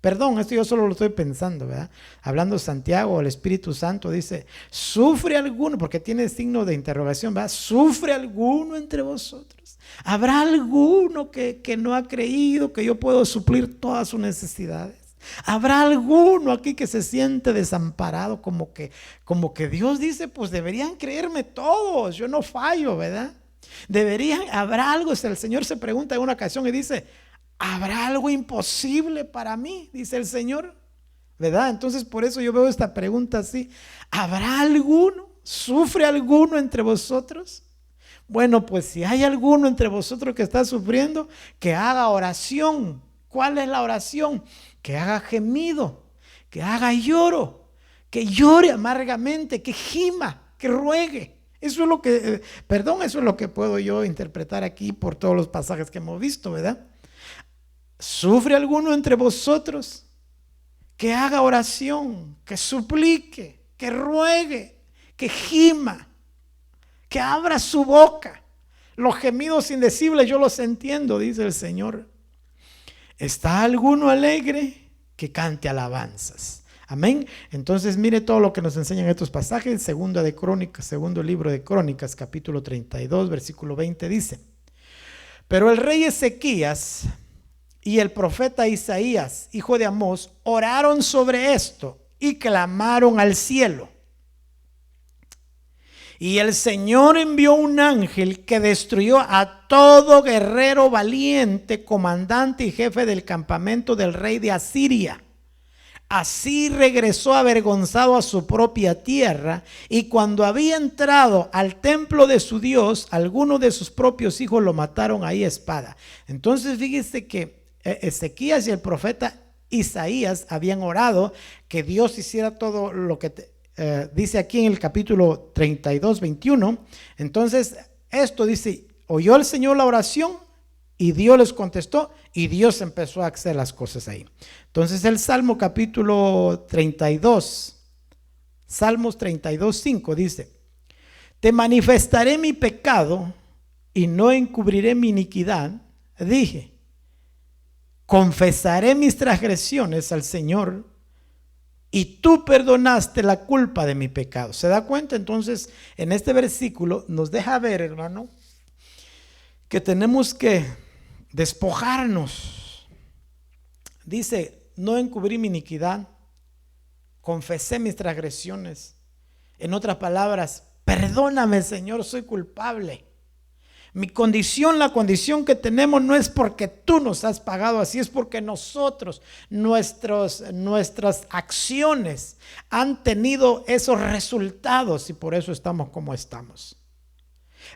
Perdón, esto yo solo lo estoy pensando, ¿verdad? Hablando Santiago, el Espíritu Santo dice, ¿sufre alguno? Porque tiene signo de interrogación, ¿verdad? ¿Sufre alguno entre vosotros? ¿Habrá alguno que no ha creído que yo puedo suplir todas sus necesidades? ¿Habrá alguno aquí que se siente desamparado? Como que Dios dice, pues deberían creerme todos, yo no fallo, ¿verdad? Habrá algo, el Señor se pregunta en una ocasión y dice, ¿habrá algo imposible para mí? Dice el Señor, ¿verdad? Entonces por eso yo veo esta pregunta así, ¿habrá alguno? ¿Sufre alguno entre vosotros? Bueno, pues si hay alguno entre vosotros que está sufriendo, que haga oración. ¿Cuál es la oración? Que haga gemido, que haga lloro, que llore amargamente, que gima, que ruegue. Eso es lo que, eso es lo que puedo yo interpretar aquí por todos los pasajes que hemos visto, ¿verdad? ¿Sufre alguno entre vosotros? Que haga oración, que suplique, que ruegue, que gima, que abra su boca. Los gemidos indecibles yo los entiendo, dice el Señor. ¿Está alguno alegre? Que cante alabanzas. Amén. Entonces mire todo lo que nos enseñan estos pasajes. Segundo libro de Crónicas, capítulo 32, versículo 20 dice, pero el rey Ezequías y el profeta Isaías, hijo de Amós, oraron sobre esto y clamaron al cielo. Y el Señor envió un ángel que destruyó a todo guerrero valiente, comandante y jefe del campamento del rey de Asiria. Así regresó avergonzado a su propia tierra, y cuando había entrado al templo de su Dios, algunos de sus propios hijos lo mataron ahí a espada. Entonces fíjese que Ezequías y el profeta Isaías habían orado que Dios hiciera todo lo que dice aquí en el capítulo 32, 21. Entonces esto dice, oyó el Señor la oración y Dios les contestó y Dios empezó a hacer las cosas ahí. Entonces el Salmo capítulo 32, Salmos 32, 5 dice, te manifestaré mi pecado y no encubriré mi iniquidad. Dije, confesaré mis transgresiones al Señor y tú perdonaste la culpa de mi pecado. ¿Se da cuenta? Entonces, en este versículo nos deja ver, hermano, que tenemos que despojarnos. Dice, no encubrí mi iniquidad, confesé mis transgresiones. En otras palabras, perdóname, Señor, soy culpable. Mi condición, la condición que tenemos no es porque tú nos has pagado así, es porque nosotros, nuestras acciones han tenido esos resultados y por eso estamos como estamos.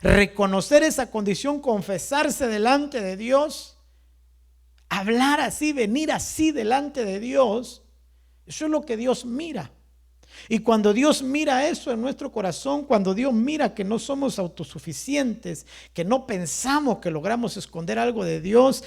Reconocer esa condición, confesarse delante de Dios, hablar así, venir así delante de Dios Eso es lo que Dios mira. Y cuando Dios mira eso en nuestro corazón, cuando Dios mira que no somos autosuficientes, que no pensamos que logramos esconder algo de Dios,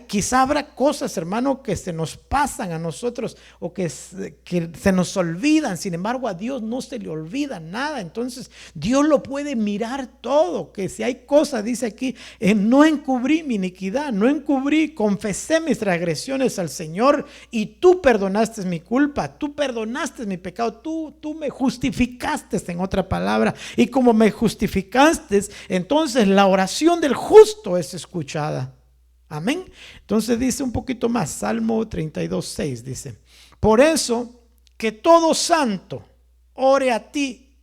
quizá habrá cosas, hermano, que se nos pasan a nosotros o que se nos olvidan. Sin embargo, a Dios no se le olvida nada. Entonces, Dios lo puede mirar todo. Que si hay cosas, dice aquí, no encubrí mi iniquidad, no encubrí, confesé mis transgresiones al Señor y tú perdonaste mi culpa, tú perdonaste mi pecado, tú me justificaste, en otra palabra, y como me justificaste, entonces la oración del justo es escuchada. Amén. Entonces dice un poquito más, Salmo 32:6 dice: por eso que todo santo ore a ti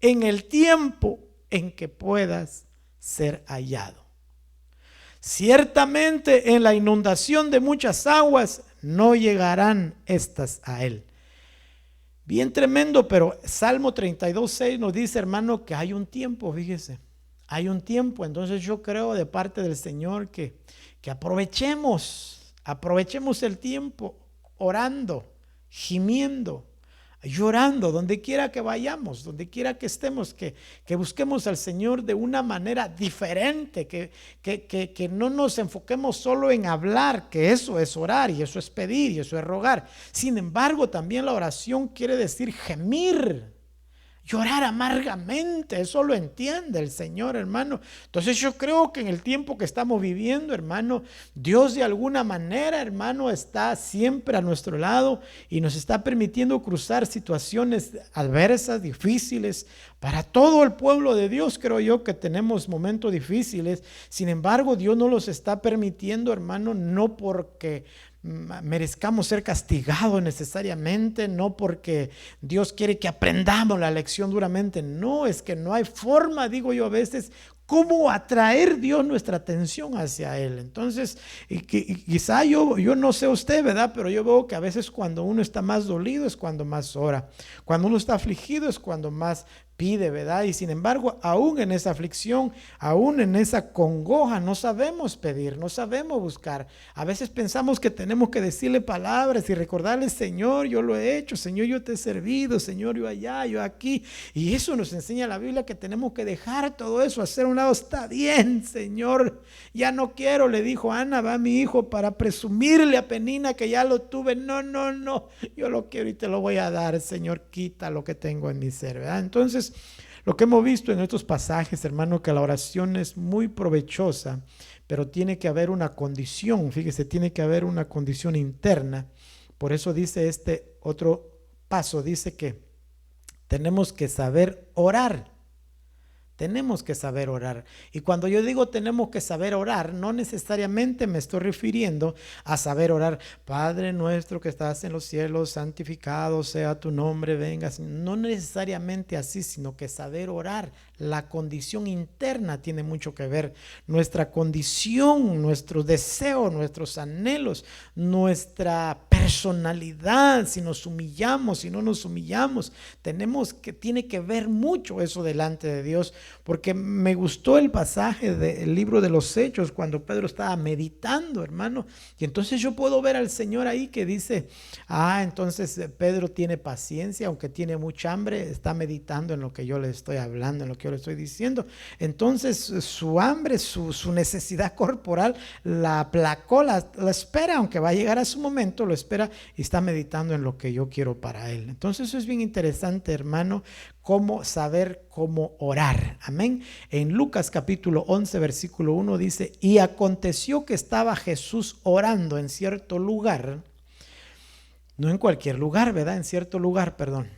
en el tiempo en que puedas ser hallado. Ciertamente en la inundación de muchas aguas no llegarán estas a él. Bien tremendo, pero Salmo 32:6 nos dice, hermano, que hay un tiempo, fíjese, hay un tiempo. Entonces yo creo de parte del Señor que aprovechemos el tiempo orando, gimiendo, llorando, donde quiera que vayamos, donde quiera que estemos, que busquemos al Señor de una manera diferente, que no nos enfoquemos solo en hablar, que eso es orar y eso es pedir y eso es rogar. Sin embargo, también la oración quiere decir gemir, llorar amargamente. Eso lo entiende el Señor, hermano. Entonces yo creo que en el tiempo que estamos viviendo, hermano, Dios de alguna manera, hermano, está siempre a nuestro lado y nos está permitiendo cruzar situaciones adversas, difíciles. Para todo el pueblo de Dios, creo yo que tenemos momentos difíciles. Sin embargo, Dios no los está permitiendo, hermano, no porque merezcamos ser castigados necesariamente, no porque Dios quiere que aprendamos la lección duramente. No, es que no hay forma, digo yo a veces, cómo atraer Dios nuestra atención hacia Él. Entonces, quizá yo no sé usted, ¿verdad? Pero yo veo que a veces cuando uno está más dolido es cuando más ora. Cuando uno está afligido es cuando más pide, ¿verdad? Y sin embargo, aún en esa aflicción, aún en esa congoja, no sabemos pedir, no sabemos buscar. A veces pensamos que tenemos que decirle palabras y recordarle: Señor, yo lo he hecho, Señor, yo te he servido, Señor, yo allá, yo aquí. Y eso nos enseña la Biblia, que tenemos que dejar todo eso, hacer a un lado. Está bien, Señor, ya no quiero, le dijo Ana, va mi hijo, para presumirle a Penina que ya lo tuve. No, yo lo quiero y te lo voy a dar, Señor, quita lo que tengo en mi ser, ¿verdad? Entonces, lo que hemos visto en estos pasajes, hermano, que la oración es muy provechosa, pero tiene que haber una condición, fíjese, tiene que haber una condición interna. Por eso dice este otro paso, dice que tenemos que saber orar. Tenemos que saber orar. Y cuando yo digo tenemos que saber orar, no necesariamente me estoy refiriendo a saber orar: Padre nuestro que estás en los cielos, santificado sea tu nombre, venga. No necesariamente así, sino que saber orar. La condición interna tiene mucho que ver. Nuestra condición, nuestros deseos, nuestros anhelos, nuestra personalidad, si nos humillamos, si no nos humillamos, tiene que ver mucho eso delante de Dios. Porque me gustó el pasaje del libro de los Hechos, cuando Pedro estaba meditando, hermano, y entonces yo puedo ver al Señor ahí que dice: entonces Pedro tiene paciencia, aunque tiene mucha hambre, está meditando en lo que yo le estoy hablando, en lo que yo le estoy diciendo. Entonces su hambre, su necesidad corporal la aplacó, la espera, aunque va a llegar a su momento, lo espera y está meditando en lo que yo quiero para él. Entonces eso es bien interesante, hermano, cómo saber cómo orar. Amén. En Lucas capítulo 11 versículo 1 dice: y aconteció que estaba Jesús orando en cierto lugar, no en cualquier lugar, ¿verdad? En cierto lugar, perdón.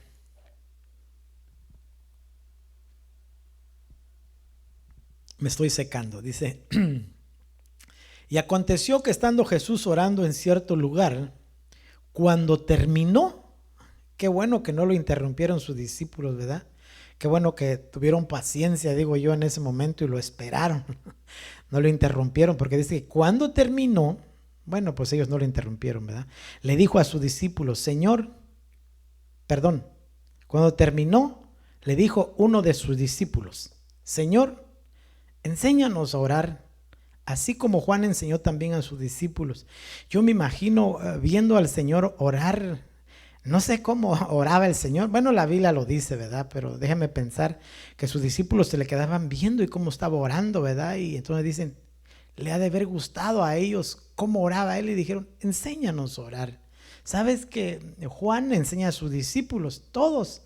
Me estoy secando, dice: y aconteció que estando Jesús orando en cierto lugar, cuando terminó, qué bueno que no lo interrumpieron sus discípulos, ¿verdad? Qué bueno que tuvieron paciencia, digo yo, en ese momento y lo esperaron. No lo interrumpieron, porque dice que cuando terminó, bueno, pues ellos no lo interrumpieron, ¿verdad? Le dijo a sus discípulos: cuando terminó, le dijo uno de sus discípulos: Señor, enséñanos a orar, así como Juan enseñó también a sus discípulos. Yo me imagino viendo al Señor orar. No sé cómo oraba el Señor. Bueno, la Biblia lo dice, ¿verdad? Pero déjame pensar que sus discípulos se le quedaban viendo y cómo estaba orando, ¿verdad? Y entonces dicen, le ha de haber gustado a ellos cómo oraba él y dijeron, enséñanos a orar. ¿Sabes que Juan enseña a sus discípulos? Todos.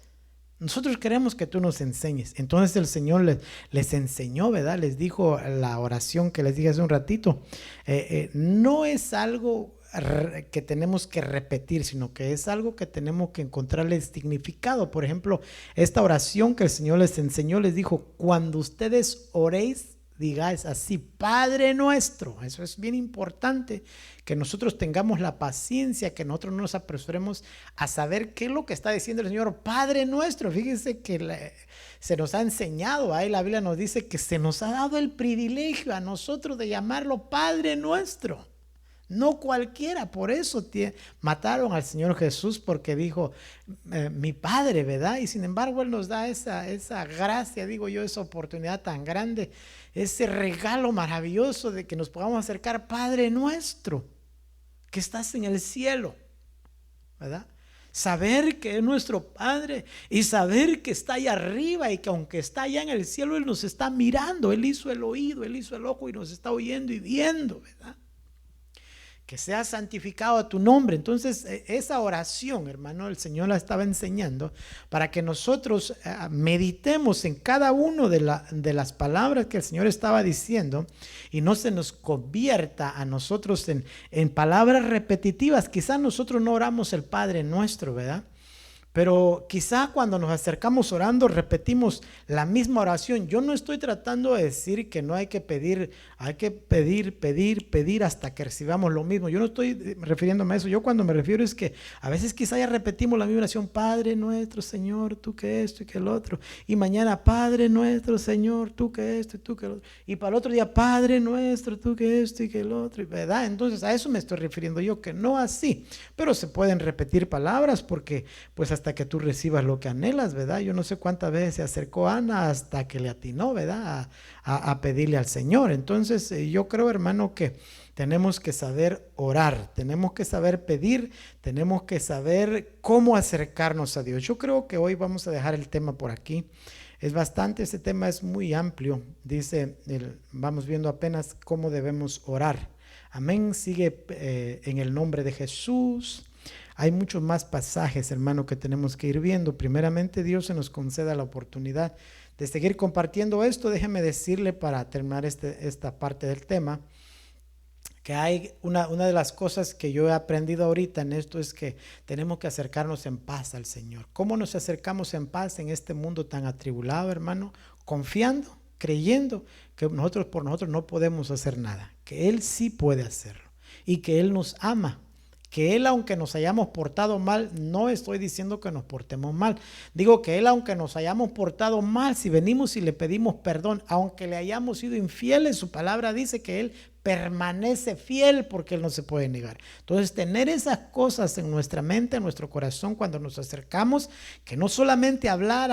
Nosotros queremos que tú nos enseñes. Entonces el Señor les enseñó, ¿verdad? Les dijo la oración que les dije hace un ratito. No es algo que tenemos que repetir, sino que es algo que tenemos que encontrarle significado. Por ejemplo, esta oración que el Señor les enseñó, les dijo, cuando ustedes oréis, digáis así, Padre nuestro. Eso es bien importante, que nosotros tengamos la paciencia, que nosotros no nos apresuremos a saber qué es lo que está diciendo el Señor, Padre nuestro. Fíjense que se nos ha enseñado, ahí la Biblia nos dice que se nos ha dado el privilegio a nosotros de llamarlo Padre nuestro. No cualquiera, por eso mataron al Señor Jesús, porque dijo, mi Padre, ¿verdad? Y sin embargo Él nos da esa gracia, digo yo, esa oportunidad tan grande, ese regalo maravilloso de que nos podamos acercar, Padre nuestro, que estás en el cielo, ¿verdad? Saber que es nuestro Padre y saber que está allá arriba y que aunque está allá en el cielo, Él nos está mirando, Él hizo el oído, Él hizo el ojo y nos está oyendo y viendo, ¿verdad? Que sea santificado a tu nombre. Entonces esa oración, hermano, el Señor la estaba enseñando para que nosotros meditemos en cada una de las palabras que el Señor estaba diciendo y no se nos convierta a nosotros en palabras repetitivas. Quizás nosotros no oramos el Padre nuestro, ¿verdad? Pero quizá cuando nos acercamos orando repetimos la misma oración. Yo no estoy tratando de decir que no hay que pedir, hay que pedir hasta que recibamos lo mismo. Yo no estoy refiriéndome a eso. Yo cuando me refiero es que a veces quizá ya repetimos la misma oración, Padre nuestro, Señor, tú que esto y que el otro. Y mañana, Padre nuestro, Señor, tú que esto y tú que el otro. Y para el otro día, Padre nuestro, tú que esto y que el otro. ¿Verdad? Entonces a eso me estoy refiriendo yo, que no así. Pero se pueden repetir palabras porque pues hasta que tú recibas lo que anhelas, ¿verdad? Yo no sé cuántas veces se acercó Ana hasta que le atinó, ¿verdad? A pedirle al Señor. Entonces yo creo, hermano, que tenemos que saber orar, tenemos que saber pedir, tenemos que saber cómo acercarnos a Dios. Yo creo que hoy vamos a dejar el tema por aquí. Es bastante, este tema es muy amplio. Dice, vamos viendo apenas cómo debemos orar. Amén, sigue en el nombre de Jesús. Hay muchos más pasajes, hermano, que tenemos que ir viendo. Primeramente, Dios se nos conceda la oportunidad de seguir compartiendo esto. Déjeme decirle para terminar esta parte del tema, que hay una de las cosas que yo he aprendido ahorita en esto es que tenemos que acercarnos en paz al Señor. ¿Cómo nos acercamos en paz en este mundo tan atribulado, hermano? Confiando, creyendo que nosotros por nosotros no podemos hacer nada, que Él sí puede hacerlo y que Él nos ama. Que Él, aunque nos hayamos portado mal, no estoy diciendo que nos portemos mal. Digo que Él, aunque nos hayamos portado mal, si venimos y le pedimos perdón, aunque le hayamos sido infieles, su palabra dice que Él permanece fiel porque Él no se puede negar. Entonces, tener esas cosas en nuestra mente, en nuestro corazón, cuando nos acercamos, que no solamente hablar,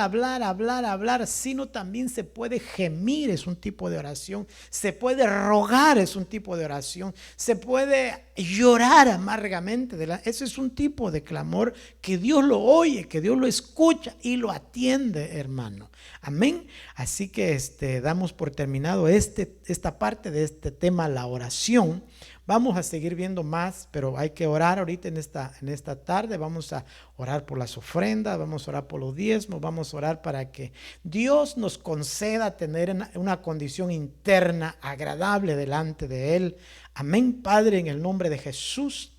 sino también se puede gemir, es un tipo de oración, se puede rogar, es un tipo de oración, se puede llorar amargamente, ese es un tipo de clamor que Dios lo oye, que Dios lo escucha y lo atiende, hermano. Amén. Así que damos por terminado esta parte de este tema, la oración. Vamos a seguir viendo más, pero hay que orar ahorita en esta tarde. Vamos a orar por las ofrendas, vamos a orar por los diezmos, vamos a orar para que Dios nos conceda tener una condición interna agradable delante de Él. Amén, Padre, en el nombre de Jesús.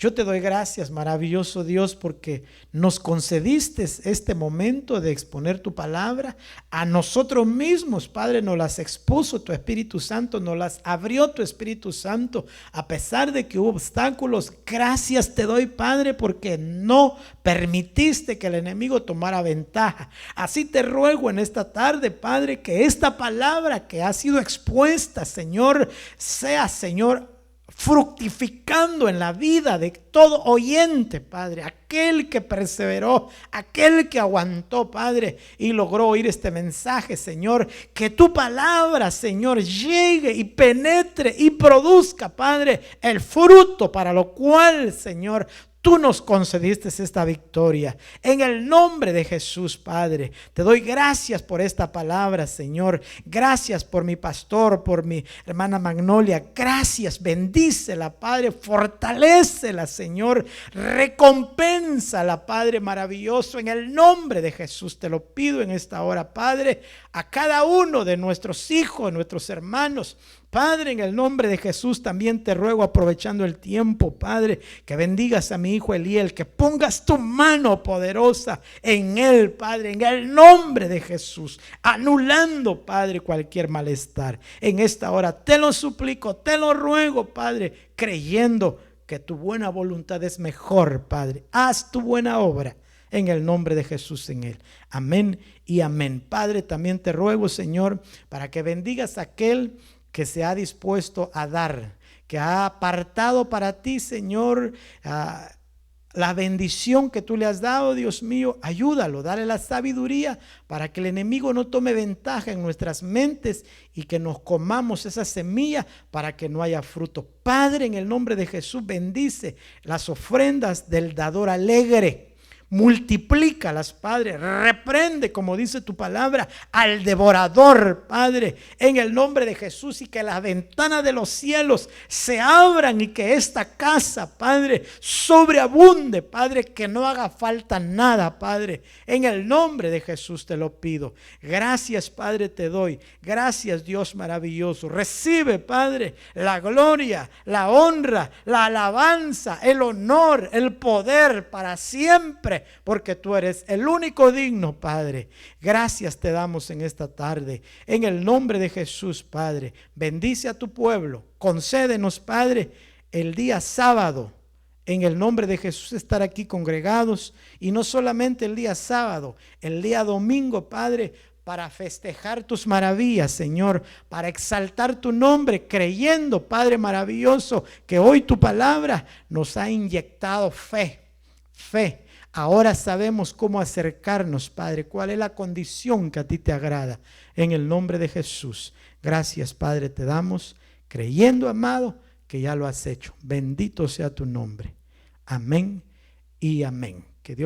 Yo te doy gracias, maravilloso Dios, porque nos concediste este momento de exponer tu palabra a nosotros mismos. Padre, nos las expuso tu Espíritu Santo, nos las abrió tu Espíritu Santo, a pesar de que hubo obstáculos. Gracias te doy, Padre, porque no permitiste que el enemigo tomara ventaja. Así te ruego en esta tarde, Padre, que esta palabra que ha sido expuesta, Señor, sea, Señor, fructificando en la vida de todo oyente, Padre, aquel que perseveró, aquel que aguantó, Padre, y logró oír este mensaje, Señor, que tu palabra, Señor, llegue y penetre y produzca, Padre, el fruto para lo cual, Señor, Tú nos concediste esta victoria. En el nombre de Jesús, Padre, te doy gracias por esta palabra, Señor. Gracias por mi pastor, por mi hermana Magnolia. Gracias, bendícela, Padre. Fortalécela, Señor. Recompénsala, Padre maravilloso. En el nombre de Jesús te lo pido en esta hora, Padre. A cada uno de nuestros hijos, nuestros hermanos, Padre, en el nombre de Jesús también te ruego, aprovechando el tiempo, Padre, que bendigas a mi hijo Eliel, que pongas tu mano poderosa en él, Padre, en el nombre de Jesús, anulando, Padre, cualquier malestar. En esta hora te lo suplico, te lo ruego, Padre, creyendo que tu buena voluntad es mejor, Padre. Haz tu buena obra en el nombre de Jesús en él. Amén y amén. Padre, también te ruego, Señor, para que bendigas a aquel que se ha dispuesto a dar, que ha apartado para ti, Señor, la bendición que tú le has dado. Dios mío, ayúdalo, dale la sabiduría para que el enemigo no tome ventaja en nuestras mentes y que nos comamos esa semilla para que no haya fruto. Padre, en el nombre de Jesús, bendice las ofrendas del dador alegre. Multiplícalas, Padre. Reprende, como dice tu palabra, al devorador, Padre, en el nombre de Jesús, y que las ventanas de los cielos se abran y que esta casa, Padre, sobreabunde, Padre, que no haga falta nada, Padre. En el nombre de Jesús te lo pido. Gracias, Padre, te doy. Gracias, Dios maravilloso. Recibe, Padre, la gloria, la honra, la alabanza, el honor, el poder para siempre, porque tú eres el único digno, Padre. Gracias te damos en esta tarde. En el nombre de Jesús, Padre, bendice a tu pueblo. Concédenos, Padre, el día sábado, en el nombre de Jesús, estar aquí congregados. Y no solamente el día sábado, el día domingo, Padre, para festejar tus maravillas, Señor, para exaltar tu nombre, creyendo, Padre maravilloso, que hoy tu palabra nos ha inyectado fe. Ahora sabemos cómo acercarnos, Padre, cuál es la condición que a ti te agrada. En el nombre de Jesús, gracias, Padre, te damos, creyendo, amado, que ya lo has hecho. Bendito sea tu nombre. Amén y amén. Que Dios